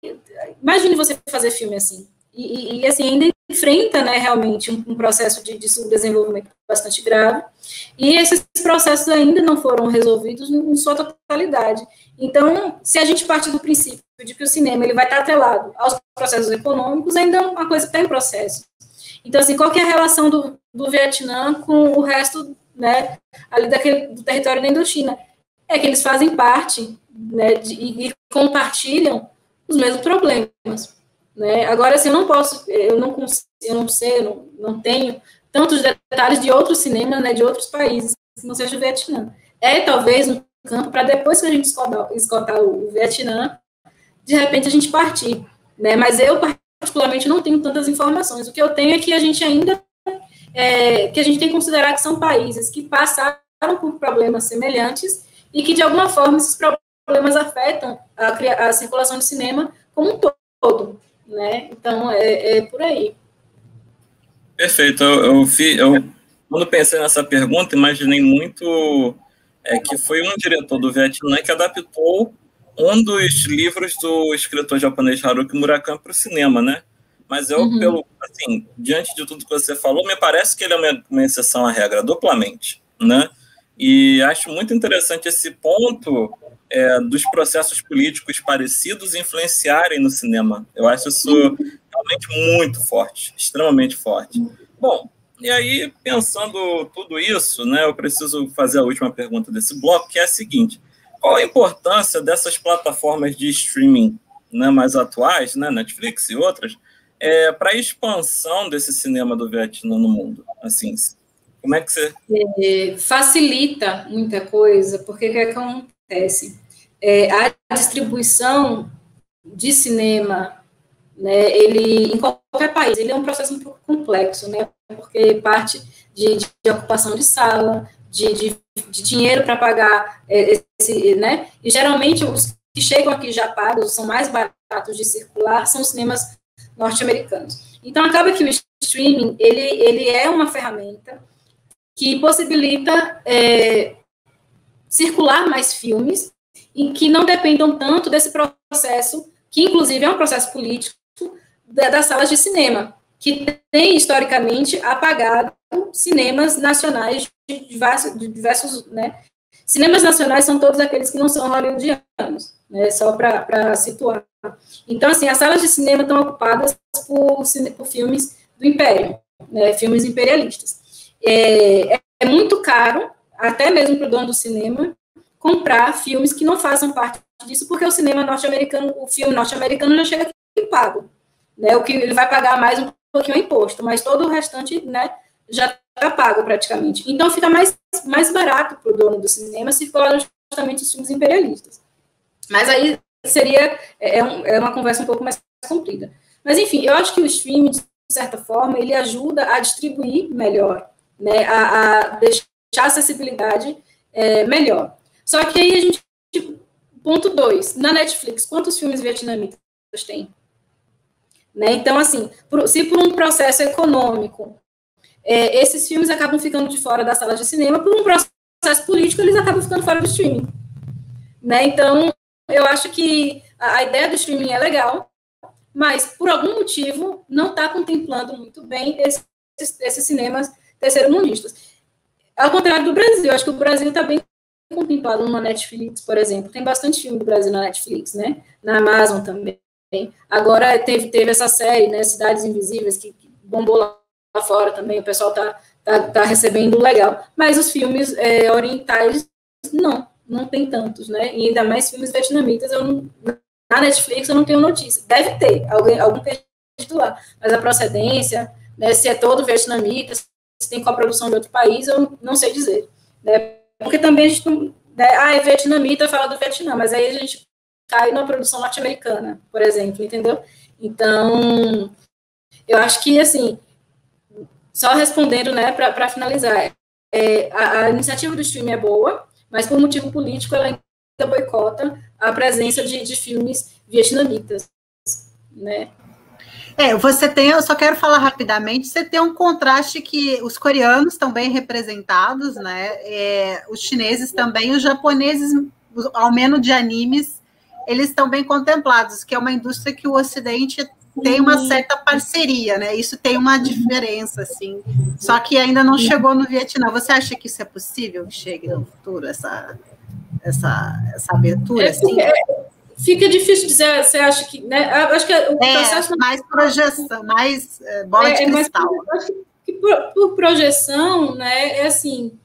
C: Imagine você fazer filme assim. E assim, ainda enfrenta, né, realmente um processo de subdesenvolvimento bastante grave, e esses processos ainda não foram resolvidos em sua totalidade. Então, se a gente parte do princípio de que o cinema ele vai estar atrelado aos processos econômicos, ainda é uma coisa que está em processo. Então, assim, qual que é a relação do Vietnã com o resto, né, ali do território da Indochina? É que eles fazem parte, né, e compartilham os mesmos problemas. Né? Agora, assim, eu não tenho tantos detalhes de outros cinemas, né, de outros países, que não seja o Vietnã. Talvez um campo para depois que a gente esgotar o Vietnã, de repente a gente partir. Né? Mas eu, particularmente, não tenho tantas informações. O que eu tenho é que a gente ainda que a gente tem que considerar que são países que passaram por problemas semelhantes e que, de alguma forma, esses problemas afetam a circulação de cinema como um todo. Né? Então, é por aí.
A: Perfeito. Quando pensei nessa pergunta, imaginei muito que foi um diretor do Vietnã que adaptou um dos livros do escritor japonês Haruki Murakami para o cinema, né? mas eu, assim, diante de tudo que você falou, me parece que ele é uma exceção à regra, duplamente, né? E acho muito interessante esse ponto dos processos políticos parecidos influenciarem no cinema. Eu acho isso realmente muito forte, extremamente forte. Bom, e aí, pensando tudo isso, né, eu preciso fazer a última pergunta desse bloco, que é a seguinte: qual a importância dessas plataformas de streaming, né, mais atuais, né, Netflix e outras, para a expansão desse cinema do Vietnã no mundo? Assim, como é que você...
C: Facilita muita coisa, porque o que acontece? A distribuição de cinema, né, ele, em qualquer país, ele é um processo um pouco complexo, né, porque parte de ocupação de sala, de dinheiro para pagar né, e geralmente os que chegam aqui já pagos, são mais baratos de circular, são os cinemas norte-americanos. Então, acaba que o streaming, ele é uma ferramenta que possibilita circular mais filmes e que não dependam tanto desse processo, que inclusive é um processo político, das salas de cinema, que tem historicamente apagado cinemas nacionais de diversos, né? Cinemas nacionais são todos aqueles que não são hollywoodianos, né? Só para situar. Então, assim, as salas de cinema estão ocupadas por filmes do Império, né? Filmes imperialistas. É muito caro, até mesmo para o dono do cinema, comprar filmes que não façam parte disso, porque o cinema norte-americano, o filme norte-americano já chega aqui pago, né? O que ele vai pagar mais um pouquinho é imposto, mas todo o restante, né, já está pago praticamente. Então fica mais barato para o dono do cinema circular justamente os filmes imperialistas. Mas aí seria uma conversa um pouco mais comprida. Mas enfim, eu acho que o streaming, de certa forma, ele ajuda a distribuir melhor, né, a deixar a acessibilidade melhor. Só que aí a gente, ponto 2, na Netflix, quantos filmes vietnamitas tem? Né? Então, assim, se por um processo econômico, esses filmes acabam ficando de fora das salas de cinema, por um processo político, eles acabam ficando fora do streaming. Né? Então, eu acho que a ideia do streaming é legal, mas, por algum motivo, não está contemplando muito bem esses cinemas terceiro-mundistas. Ao contrário do Brasil, eu acho que o Brasil está bem contemplado numa Netflix, por exemplo. Tem bastante filme do Brasil na Netflix, né? Na Amazon também. Agora teve essa série, né, Cidades Invisíveis, que bombou lá fora também, o pessoal tá recebendo legal. Mas os filmes orientais, não tem tantos, né? E ainda mais filmes vietnamitas, na Netflix eu não tenho notícia. Deve ter, algum texto lá. Mas a procedência, né, se é todo vietnamita, se tem coprodução de outro país, eu não sei dizer. Né? Porque também a gente não... é vietnamita, fala do Vietnã, mas aí a gente cai na produção norte-americana, por exemplo, entendeu? Então, eu acho que, assim, só respondendo, né, para finalizar, a iniciativa do streaming é boa, mas por motivo político ela ainda boicota a presença de filmes vietnamitas, né?
B: Eu só quero falar rapidamente, você tem um contraste que os coreanos estão bem representados, né? Os chineses também, os japoneses, ao menos de animes, eles estão bem contemplados, que é uma indústria que o Ocidente tem uma certa parceria, né? Isso tem uma diferença, assim. Só que ainda não chegou no Vietnã. Você acha que isso é possível que chegue no futuro, essa abertura, assim?
C: Fica difícil dizer, você acha que... Né? Eu acho que o processo...
B: mais projeção, mais bola de cristal.
C: Eu acho que por projeção, né, assim...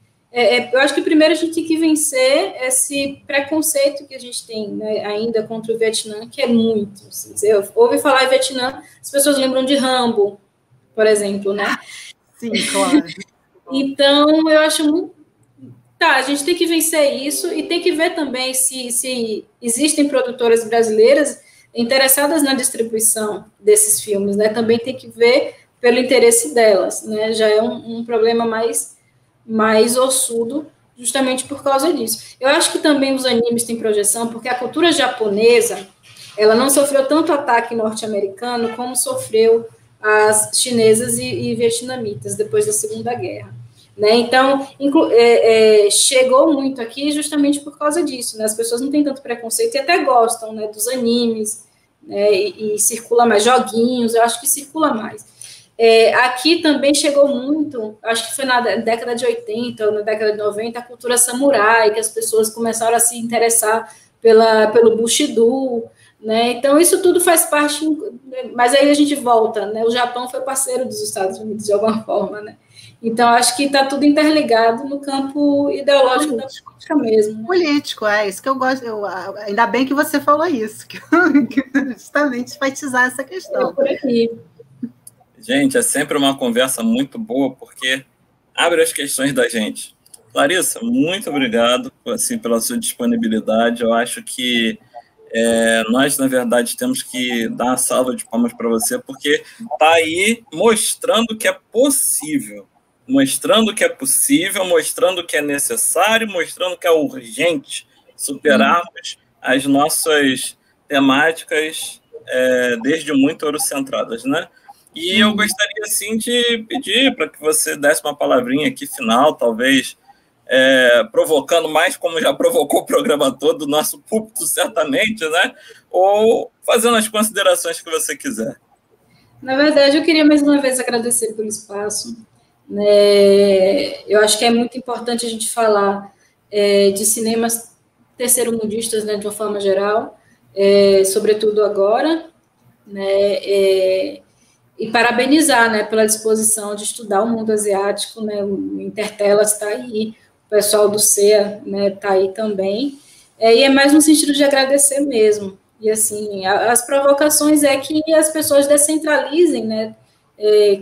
C: eu acho que primeiro a gente tem que vencer esse preconceito que a gente tem, né, ainda contra o Vietnã, que é muito. Assim, você ouve falar em Vietnã, as pessoas lembram de Rambo, por exemplo, né?
B: Sim, claro.
C: Então, eu acho muito... a gente tem que vencer isso e tem que ver também se existem produtoras brasileiras interessadas na distribuição desses filmes, né? Também tem que ver pelo interesse delas, né? Já é um problema mais ossudo, justamente por causa disso. Eu acho que também os animes têm projeção, porque a cultura japonesa, ela não sofreu tanto ataque norte-americano como sofreu as chinesas e vietnamitas depois da Segunda Guerra. Né? Então, chegou muito aqui justamente por causa disso. Né? As pessoas não têm tanto preconceito e até gostam, né, dos animes, né, e circula mais, joguinhos, eu acho que circula mais. Aqui também chegou muito, acho que foi na década de 80 ou na década de 90, a cultura samurai, que as pessoas começaram a se interessar pelo Bushido, né? Então, isso tudo faz parte, mas aí a gente volta, né? O Japão foi parceiro dos Estados Unidos de alguma forma, né? Então, acho que está tudo interligado no campo ideológico da política mesmo.
B: Político, é isso que eu gosto. Ainda bem que você falou isso, que justamente enfatizar essa questão.
C: Por aqui.
A: Gente, é sempre uma conversa muito boa, porque abre as questões da gente. Clarissa, muito obrigado assim, pela sua disponibilidade. Eu acho que nós, na verdade, temos que dar uma salva de palmas para você, porque está aí mostrando que é possível, mostrando que é possível, mostrando que é necessário, mostrando que é urgente superarmos as nossas temáticas desde muito eurocentradas, né? E eu gostaria, assim, de pedir para que você desse uma palavrinha aqui final, talvez provocando mais, como já provocou o programa todo, o nosso púlpito, certamente, né? Ou fazendo as considerações que você quiser.
C: Na verdade, eu queria mais uma vez agradecer pelo espaço. Né? Eu acho que é muito importante a gente falar de cinemas terceiro-mundistas, né, de uma forma geral, sobretudo agora, né? E parabenizar, né, pela disposição de estudar o mundo asiático, né, o Intertelas está aí, o pessoal do CEA, né, está aí também, e é mais no sentido de agradecer mesmo, e assim, as provocações é que as pessoas descentralizem, né,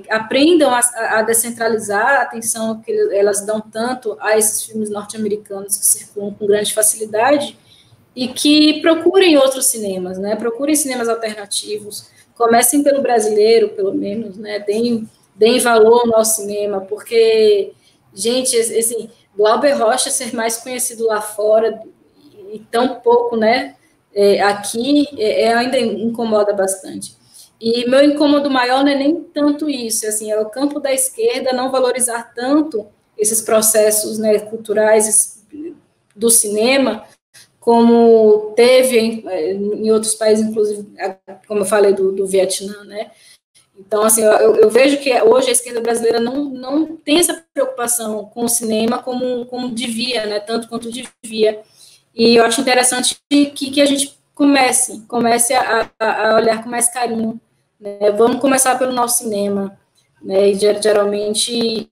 C: aprendam a descentralizar a atenção que elas dão tanto a esses filmes norte-americanos que circulam com grande facilidade, e que procurem outros cinemas, né, procurem cinemas alternativos. Comecem pelo brasileiro, pelo menos, né? Deem valor ao nosso cinema, porque, gente, assim, Glauber Rocha ser mais conhecido lá fora e tão pouco, né? Aqui ainda incomoda bastante. E meu incômodo maior não é nem tanto isso, assim, é o campo da esquerda não valorizar tanto esses processos, né, culturais do cinema, como teve em outros países, inclusive, como eu falei, do Vietnã, né? Então, assim, eu vejo que hoje a esquerda brasileira não tem essa preocupação com o cinema como devia, né? Tanto quanto devia. E eu acho interessante que a gente comece a olhar com mais carinho, né? Vamos começar pelo nosso cinema, né? E geralmente...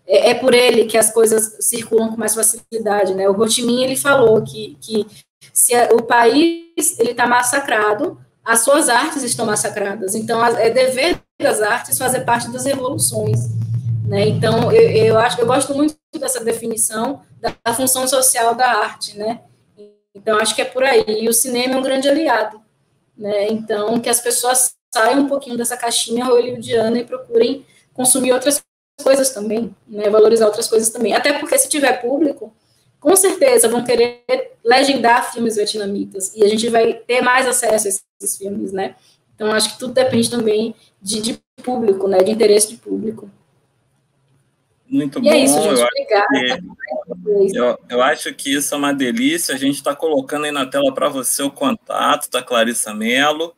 C: É por ele que as coisas circulam com mais facilidade, né? O Ho Chi Minh, ele falou que se o país ele está massacrado, as suas artes estão massacradas. Então, é dever das artes fazer parte das revoluções, né? Então, eu gosto muito dessa definição da função social da arte, né? Então, acho que é por aí. E o cinema é um grande aliado, né? Então, que as pessoas saiam um pouquinho dessa caixinha hollywoodiana e procurem consumir outras coisas também, né, valorizar outras coisas também, até porque se tiver público, com certeza vão querer legendar filmes vietnamitas, e a gente vai ter mais acesso a esses filmes, né, então acho que tudo depende também de público, né, de interesse de público.
A: Muito bom.
C: É isso, gente, obrigada.
A: Eu acho que isso é uma delícia, a gente está colocando aí na tela para você o contato da Clarissa Mello,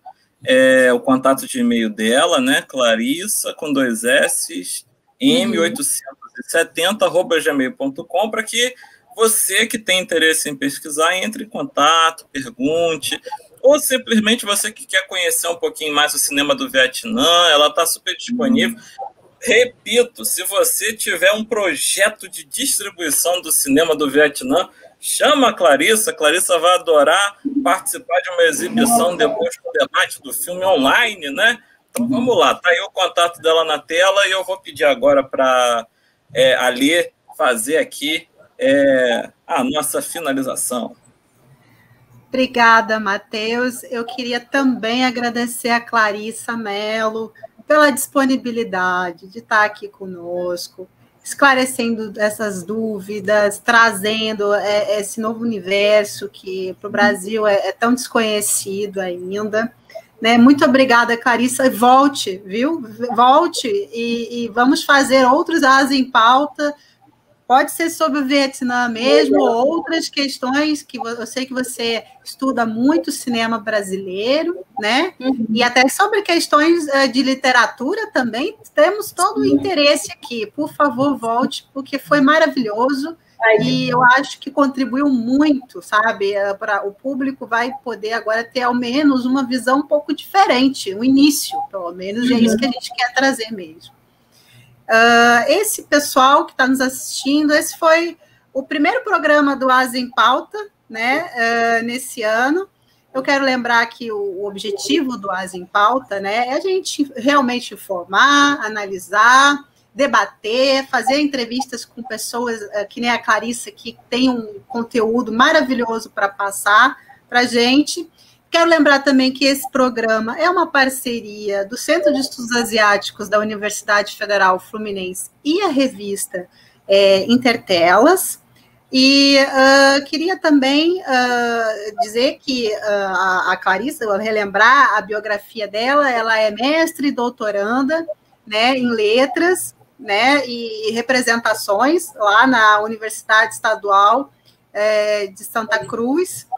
A: o contato de e-mail dela, né, Clarissa, com 2 S's, m870@gmail.com, para que você que tem interesse em pesquisar entre em contato, pergunte, ou simplesmente você que quer conhecer um pouquinho mais o cinema do Vietnã, ela está super disponível. Repito, se você tiver um projeto de distribuição do cinema do Vietnã, chama a Clarissa vai adorar participar de uma exibição depois do debate do filme online, né? Então, vamos lá, tá aí o contato dela na tela e eu vou pedir agora para a Lê fazer aqui a nossa finalização.
B: Obrigada, Matheus. Eu queria também agradecer a Clarissa Mello pela disponibilidade de estar aqui conosco, esclarecendo essas dúvidas, trazendo esse novo universo que para o Brasil é tão desconhecido ainda. Né? Muito obrigada, Clarissa. Volte, viu? Volte e vamos fazer outros Ásia em Pauta Pode ser sobre o Vietnã mesmo, ou outras questões que eu sei que você estuda muito cinema brasileiro, né? E até sobre questões de literatura também, temos todo o interesse aqui. Por favor, volte, porque foi maravilhoso e eu acho que contribuiu muito, sabe? Para o público vai poder agora ter ao menos uma visão um pouco diferente, um início, pelo menos, e é isso que a gente quer trazer mesmo. Esse pessoal que está nos assistindo, esse foi o primeiro programa do Ásia em Pauta, né, nesse ano. Eu quero lembrar que o objetivo do Ásia em Pauta, né, é a gente realmente informar, analisar, debater, fazer entrevistas com pessoas que nem a Clarissa, que tem um conteúdo maravilhoso para passar para a gente. Quero lembrar também que esse programa é uma parceria do Centro de Estudos Asiáticos da Universidade Federal Fluminense e a revista Intertelas. E queria também dizer que a Clarissa, eu vou relembrar a biografia dela, ela é mestre e doutoranda, né, em letras, né, e representações lá na Universidade Estadual de Santa Cruz.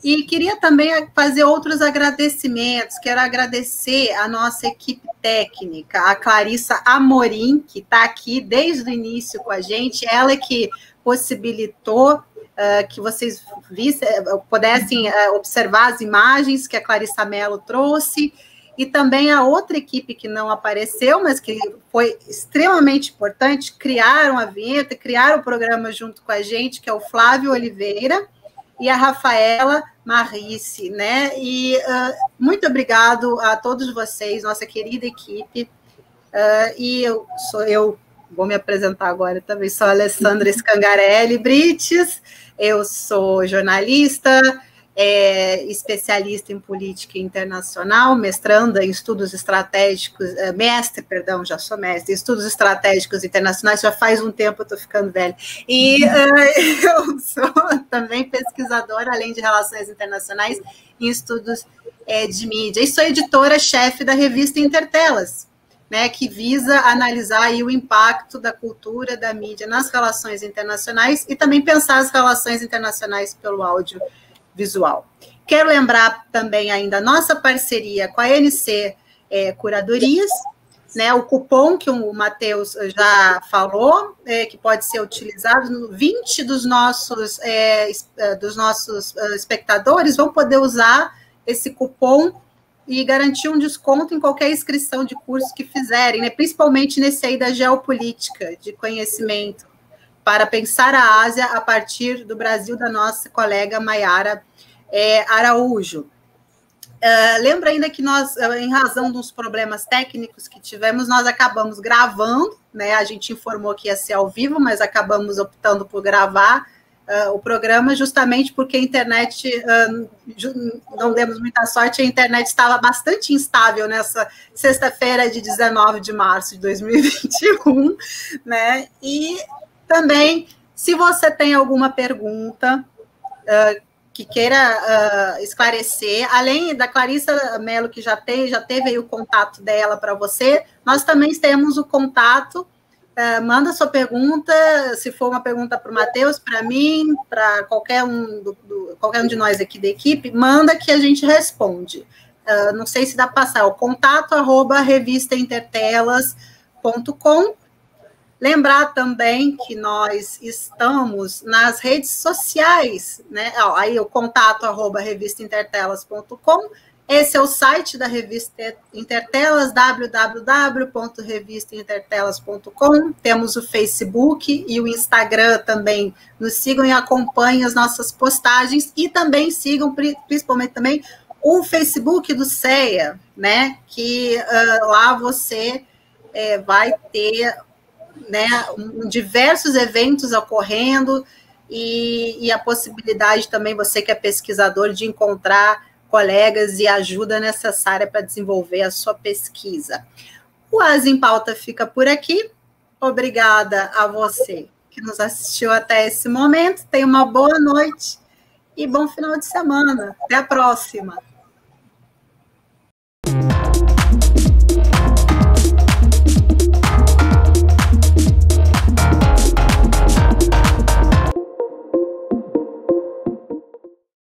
B: E queria também fazer outros agradecimentos. Quero agradecer a nossa equipe técnica, a Clarissa Amorim, que está aqui desde o início com a gente, ela que possibilitou que vocês pudessem observar as imagens que a Clarissa Mello trouxe, e também a outra equipe que não apareceu, mas que foi extremamente importante, criaram a vinheta, criaram o programa junto com a gente, que é o Flávio Oliveira e a Rafaela Marrice, né? E muito obrigado a todos vocês, nossa querida equipe. E eu vou me apresentar agora também, sou a Alessandra Scangarelli Brites, eu sou jornalista, especialista em política internacional, mestranda em estudos estratégicos, já sou mestre em estudos estratégicos internacionais, já faz um tempo, eu estou ficando velha, e eu sou também pesquisadora, além de relações internacionais, em estudos de mídia, e sou editora-chefe da revista Intertelas, né, que visa analisar aí o impacto da cultura, da mídia nas relações internacionais, e também pensar as relações internacionais pelo audiovisual. Quero lembrar também ainda a nossa parceria com a ANC Curadorias, né, o cupom que o Matheus já falou, que pode ser utilizado, 20 dos nossos espectadores vão poder usar esse cupom e garantir um desconto em qualquer inscrição de curso que fizerem, né, principalmente nesse aí da geopolítica, de conhecimento, para pensar a Ásia a partir do Brasil, da nossa colega Maiara Araújo. Lembra ainda que nós, em razão dos problemas técnicos que tivemos, nós acabamos gravando, né? A gente informou que ia ser ao vivo, mas acabamos optando por gravar o programa, justamente porque a internet, não demos muita sorte, a internet estava bastante instável nessa sexta-feira de 19 de março de 2021, né? E também, se você tem alguma pergunta que queira esclarecer, além da Clarissa Mello, que já teve aí o contato dela para você, nós também temos o contato, manda sua pergunta, se for uma pergunta para o Matheus, para mim, para qualquer um de nós aqui da equipe, manda que a gente responde. Não sei se dá para passar, o contato@revistaintertelas.com. Lembrar também que nós estamos nas redes sociais, né? Aí o contato@revistaintertelas.com. Esse é o site da Revista Intertelas, www.revistaintertelas.com. Temos o Facebook e o Instagram também. Nos sigam e acompanhem as nossas postagens e também sigam, principalmente também, o Facebook do CEA, né? Que lá você vai ter, né, diversos eventos ocorrendo e a possibilidade também, você que é pesquisador, de encontrar colegas e ajuda necessária para desenvolver a sua pesquisa. O Ásia em Pauta fica por aqui. Obrigada a você que nos assistiu até esse momento. Tenha uma boa noite e bom final de semana. Até a próxima.